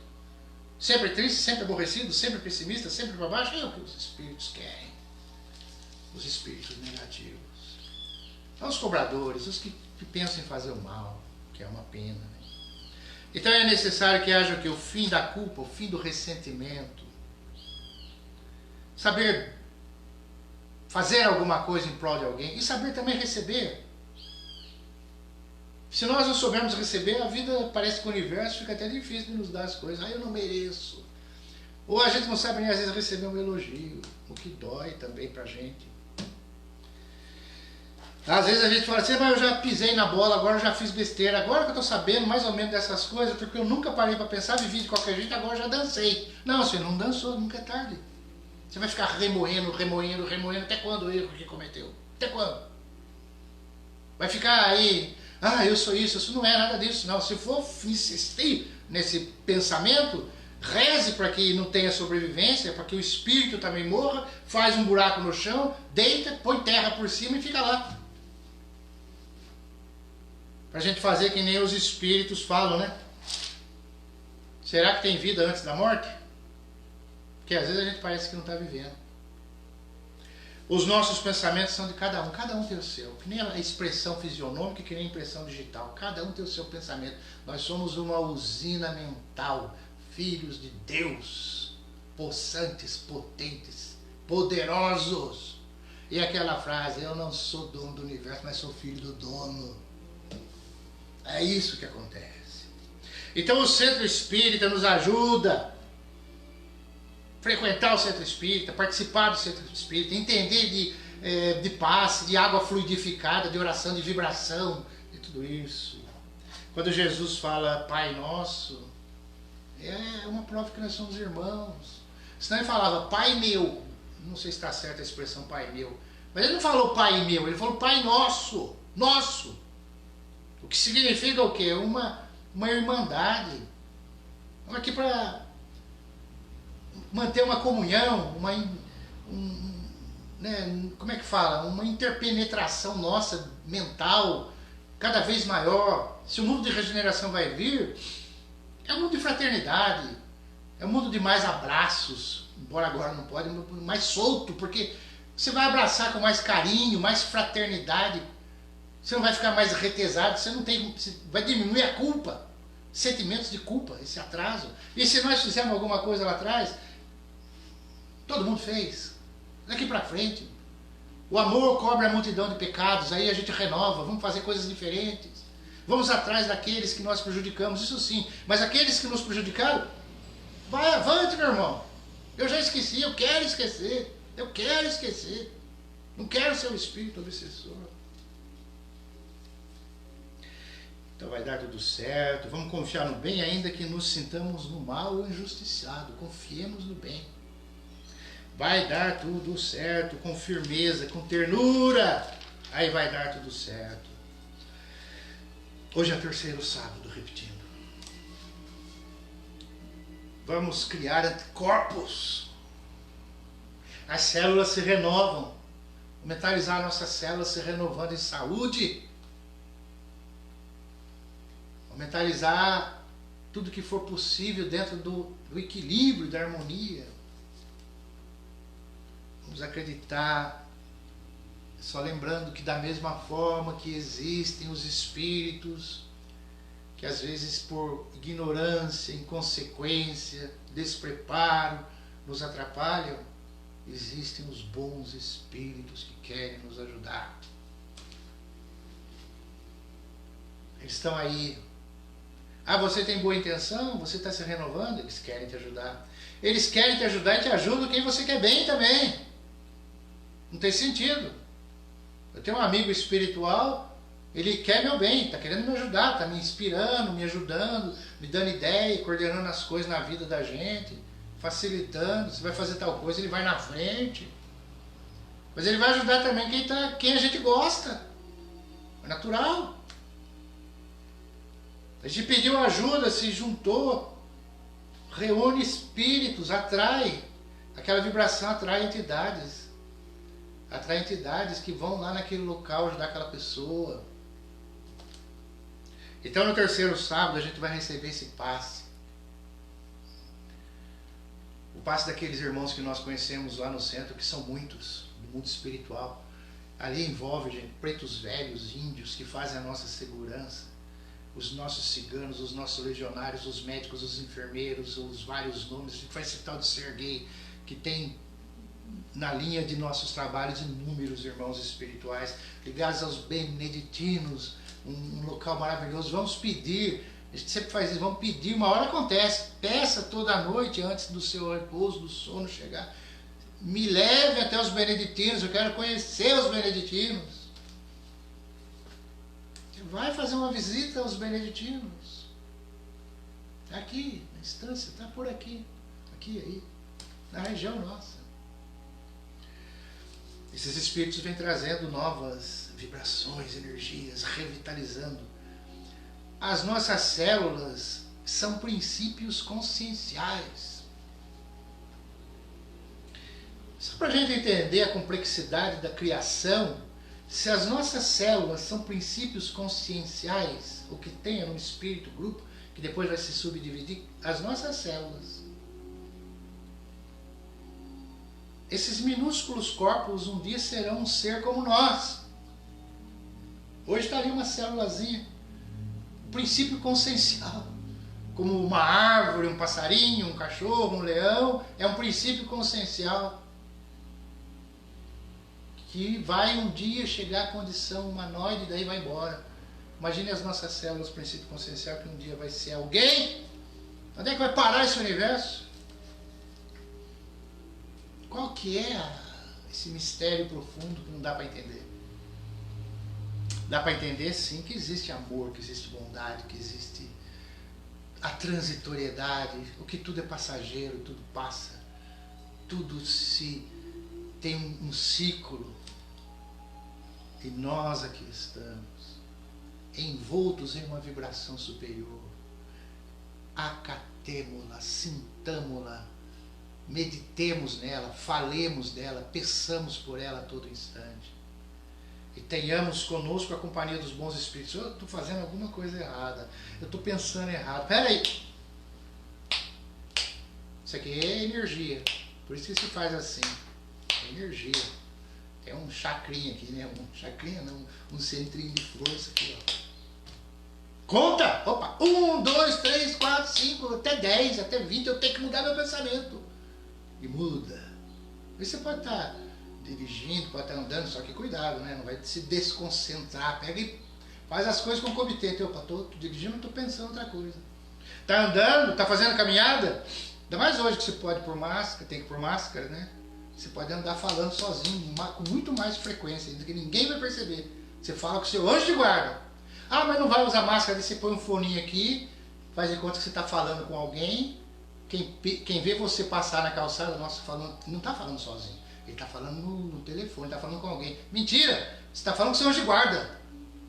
triste, sempre aborrecido, sempre pessimista, sempre para baixo, é o que os espíritos querem. Os espíritos negativos. São os cobradores, os que pensam em fazer o mal, que é uma pena. Né? Então é necessário que haja o fim da culpa, o fim do ressentimento. Saber fazer alguma coisa em prol de alguém e saber também receber. Se nós não soubermos receber, a vida parece que o universo fica até difícil de nos dar as coisas. Eu não mereço. Ou a gente não sabe nem às vezes receber um elogio, o que dói também pra gente. Às vezes a gente fala assim, mas eu já pisei na bola, agora eu já fiz besteira, agora que eu estou sabendo mais ou menos dessas coisas, porque eu nunca parei para pensar, vivi de qualquer jeito, agora já dancei. Não, você não dançou, nunca é tarde. Você vai ficar remoendo, até quando o erro que cometeu? Até quando? Vai ficar aí, eu sou isso não é nada disso, não. Se for insistir nesse pensamento, reze para que não tenha sobrevivência, para que o espírito também morra, faz um buraco no chão, deita, põe terra por cima e fica lá. Para a gente fazer que nem os espíritos falam, né? Será que tem vida antes da morte? Porque às vezes a gente parece que não está vivendo. Os nossos pensamentos são de cada um tem o seu. Que nem a expressão fisionômica, que nem a impressão digital. Cada um tem o seu pensamento. Nós somos uma usina mental, filhos de Deus, possantes, potentes, poderosos. E aquela frase, eu não sou dono do universo, mas sou filho do dono. É isso que acontece. Então o centro espírita nos ajuda a frequentar o centro espírita, participar do centro espírita, entender de passe, de água fluidificada, de oração, de vibração, de tudo isso. Quando Jesus fala Pai Nosso, é uma prova que nós somos irmãos. Senão ele falava Pai Meu. Não sei se está certa a expressão Pai Meu. Mas ele não falou Pai Meu, ele falou Pai Nosso. Nosso. O que significa o quê? Uma irmandade. Estamos aqui para manter uma comunhão, como é que fala? Uma interpenetração nossa, mental, cada vez maior. Se o mundo de regeneração vai vir, é um mundo de fraternidade, é um mundo de mais abraços, embora agora não pode, mais solto, porque você vai abraçar com mais carinho, mais fraternidade, você não vai ficar mais retesado, você vai diminuir a culpa, sentimentos de culpa, esse atraso. E se nós fizermos alguma coisa lá atrás, todo mundo fez. Daqui para frente, o amor cobre a multidão de pecados, aí a gente renova, vamos fazer coisas diferentes. Vamos atrás daqueles que nós prejudicamos, isso sim. Mas aqueles que nos prejudicaram, vai avante, meu irmão. Eu já esqueci, eu quero esquecer. Eu quero esquecer. Não quero ser o espírito obsessor. Então vai dar tudo certo. Vamos confiar no bem, ainda que nos sintamos no mal ou injustiçado. Confiemos no bem. Vai dar tudo certo, com firmeza, com ternura. Aí vai dar tudo certo. Hoje é o terceiro sábado, repetindo. Vamos criar anticorpos. As células se renovam. Mentalizar nossas células se renovando em saúde. Mentalizar tudo que for possível dentro do equilíbrio, da harmonia. Vamos acreditar, só lembrando que da mesma forma que existem os espíritos, que às vezes por ignorância, inconsequência, despreparo, nos atrapalham, existem os bons espíritos que querem nos ajudar. Eles estão aí. Ah, você tem boa intenção, você está se renovando, eles querem te ajudar. Eles querem te ajudar e te ajudam quem você quer bem também. Não tem sentido. Eu tenho um amigo espiritual, ele quer meu bem, está querendo me ajudar, está me inspirando, me ajudando, me dando ideia, coordenando as coisas na vida da gente, facilitando. Se vai fazer tal coisa, ele vai na frente. Mas ele vai ajudar também quem a gente gosta. É natural. A gente pediu ajuda, se juntou, reúne espíritos, atrai. Aquela vibração atrai entidades. Atrai entidades que vão lá naquele local ajudar aquela pessoa. Então no terceiro sábado a gente vai receber esse passe. O passe daqueles irmãos que nós conhecemos lá no centro, que são muitos, do mundo espiritual. Ali envolve, gente, pretos velhos, índios, que fazem a nossa segurança. Os nossos ciganos, os nossos legionários, os médicos, os enfermeiros, os vários nomes. A gente vai citar o de Serguei, que tem na linha de nossos trabalhos inúmeros irmãos espirituais, ligados aos beneditinos, um local maravilhoso. Vamos pedir, a gente sempre faz isso, vamos pedir, uma hora acontece, peça toda noite antes do seu repouso, do sono chegar. Me leve até os beneditinos, eu quero conhecer os beneditinos. Vai fazer uma visita aos beneditinos. Aqui, na instância, está por aqui. Aqui, aí, na região nossa. Esses espíritos vêm trazendo novas vibrações, energias, revitalizando. As nossas células são princípios conscienciais. Só para a gente entender a complexidade da criação, se as nossas células são princípios conscienciais, o que tenha no espírito grupo, que depois vai se subdividir, as nossas células, esses minúsculos corpos um dia serão um ser como nós. Hoje está ali uma célulazinha, um princípio consciencial, como uma árvore, um passarinho, um cachorro, um leão, é um princípio consciencial que vai um dia chegar à condição humanoide e daí vai embora. Imagine as nossas células, princípio consciencial, que um dia vai ser alguém. Onde é que vai parar esse universo? Qual que é esse mistério profundo que não dá para entender? Dá para entender sim que existe amor, que existe bondade, que existe a transitoriedade, o que tudo é passageiro, tudo passa, tudo se tem um ciclo. E nós aqui estamos, envoltos em uma vibração superior. Acatemo-la, sintamo-la, meditemos nela, falemos dela, peçamos por ela a todo instante. E tenhamos conosco a companhia dos bons espíritos. Eu estou fazendo alguma coisa errada, eu estou pensando errado. Espera aí! Isso aqui é energia, por isso que se faz assim. É energia. Tem um chacrinha aqui, né? Um chacrinha não, um centrinho de força aqui, ó. Conta! Opa! 1, 2, 3, 4, 5, até 10, até 20, eu tenho que mudar meu pensamento. E muda. Aí você pode estar dirigindo, pode estar andando, só que cuidado, né? Não vai se desconcentrar. Pega e faz as coisas concomitante. Opa, tô dirigindo, estou pensando outra coisa. Tá andando, tá fazendo caminhada? Ainda mais hoje que você pode pôr máscara, tem que pôr máscara, né? Você pode andar falando sozinho, com muito mais frequência, ainda que ninguém vai perceber. Você fala com o seu anjo de guarda. Ah, mas não vai usar máscara, você põe um foninho aqui, faz de conta que você está falando com alguém. Quem vê você passar na calçada, nossa, falando, não está falando sozinho. Ele está falando no telefone, está falando com alguém. Mentira! Você está falando com o seu anjo de guarda.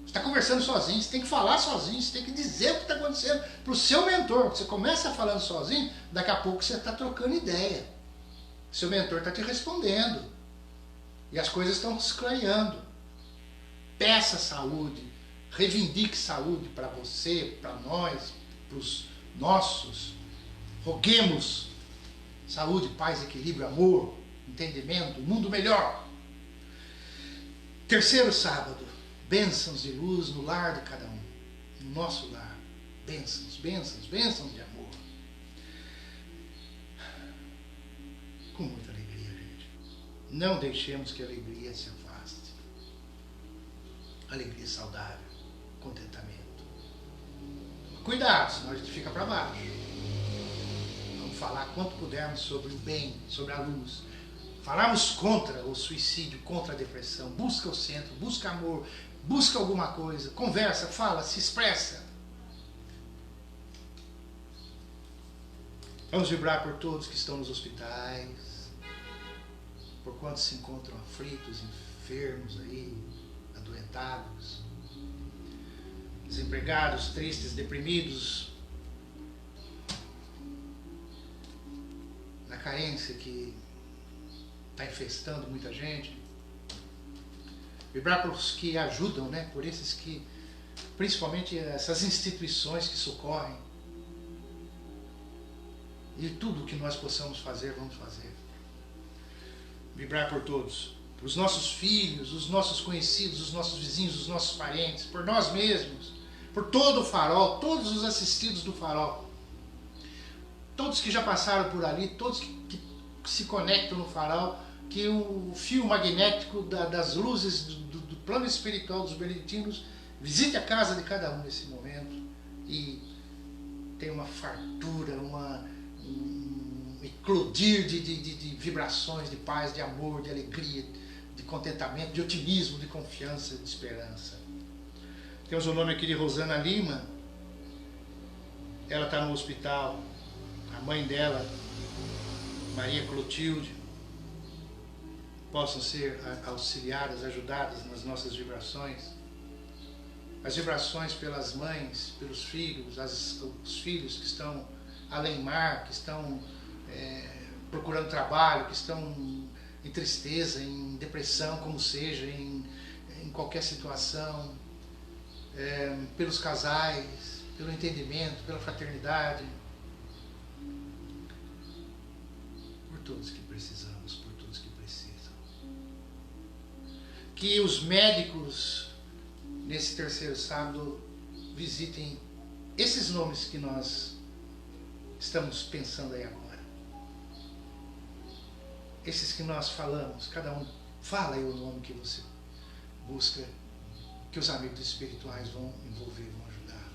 Você está conversando sozinho, você tem que falar sozinho, você tem que dizer o que está acontecendo para o seu mentor. Você começa falando sozinho, daqui a pouco você está trocando ideia. Seu mentor está te respondendo. E as coisas estão se clareando. Peça saúde. Reivindique saúde para você, para nós, para os nossos. Roguemos saúde, paz, equilíbrio, amor, entendimento, um mundo melhor. Terceiro sábado, bênçãos de luz no lar de cada um. No nosso lar. Bênçãos, bênçãos, bênçãos de amor. Com muita alegria, gente. Não deixemos que a alegria se afaste. Alegria saudável, contentamento. Cuidado, senão a gente fica para baixo. Vamos falar quanto pudermos sobre o bem, sobre a luz. Falarmos contra o suicídio, contra a depressão. Busca o centro, busca amor, busca alguma coisa. Conversa, fala, se expressa. Vamos vibrar por todos que estão nos hospitais, por quantos se encontram aflitos, enfermos aí, adoentados, desempregados, tristes, deprimidos, na carência que está infestando muita gente. Vibrar por os que ajudam, né? Por esses que, principalmente essas instituições que socorrem. E tudo que nós possamos fazer, vamos fazer. Vibrar por todos. Por os nossos filhos, os nossos conhecidos, os nossos vizinhos, os nossos parentes. Por nós mesmos. Por todo o farol, todos os assistidos do farol. Todos que já passaram por ali, todos que se conectam no farol. Que o fio magnético das luzes do plano espiritual dos beneditinos visite a casa de cada um nesse momento. E tenha uma fartura, um eclodir de vibrações, de paz, de amor, de alegria, de contentamento, de otimismo, de confiança, de esperança. Temos o nome aqui de Rosana Lima. Ela está no hospital. A mãe dela, Maria Clotilde, possam ser auxiliadas, ajudadas nas nossas vibrações. As vibrações pelas mães, pelos filhos, os filhos que estão além mar, que estão procurando trabalho, que estão em tristeza, em depressão, como seja, em qualquer situação, pelos casais, pelo entendimento, pela fraternidade, por todos que precisamos, por todos que precisam. Que os médicos, nesse terceiro sábado, visitem esses nomes que nós estamos pensando aí agora. Esses que nós falamos, cada um fala aí o nome que você busca, que os amigos espirituais vão envolver, vão ajudar.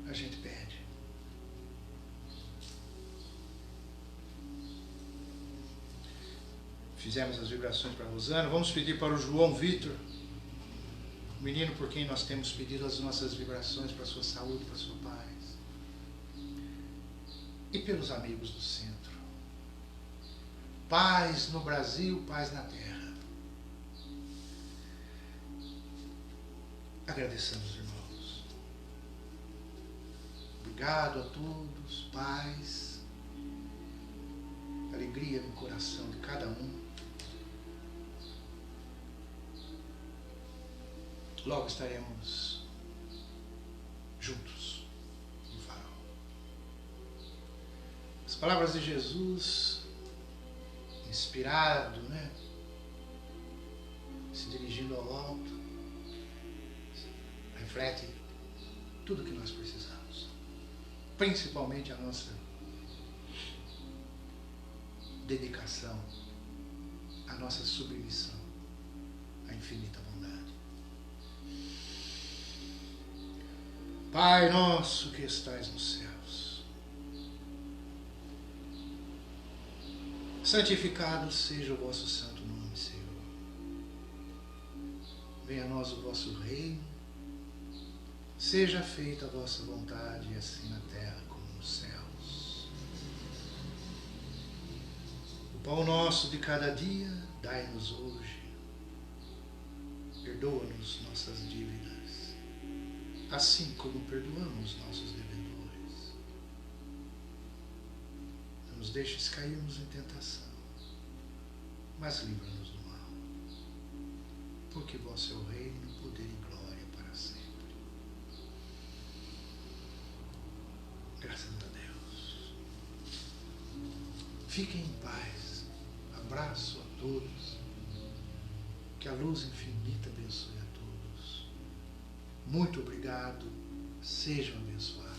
A gente pede. Fizemos as vibrações para a Rosana. Vamos pedir para o João Vitor, o menino por quem nós temos pedido as nossas vibrações para a sua saúde, para a sua paz. E pelos amigos do centro. Paz no Brasil, paz na terra. Agradeçamos, irmãos. Obrigado a todos, paz, alegria no coração de cada um. Logo estaremos juntos no farol. As palavras de Jesus, inspirado, né? Se dirigindo ao alto, reflete tudo o que nós precisamos. Principalmente a nossa dedicação, a nossa submissão à infinita bondade. Pai nosso que estais nos céus, santificado seja o vosso santo nome, Senhor. Venha a nós o vosso reino, seja feita a vossa vontade, assim na terra como nos céus. O pão nosso de cada dia, dai-nos hoje. Perdoa-nos nossas dívidas, assim como perdoamos nossos devedores. Não nos deixes cairmos em tentação, mas livra-nos do mal. Porque vosso é o reino, poder e glória para sempre. Graças a Deus. Fiquem em paz. Abraço a todos. Que a luz infinita abençoe a todos. Muito obrigado. Sejam abençoados.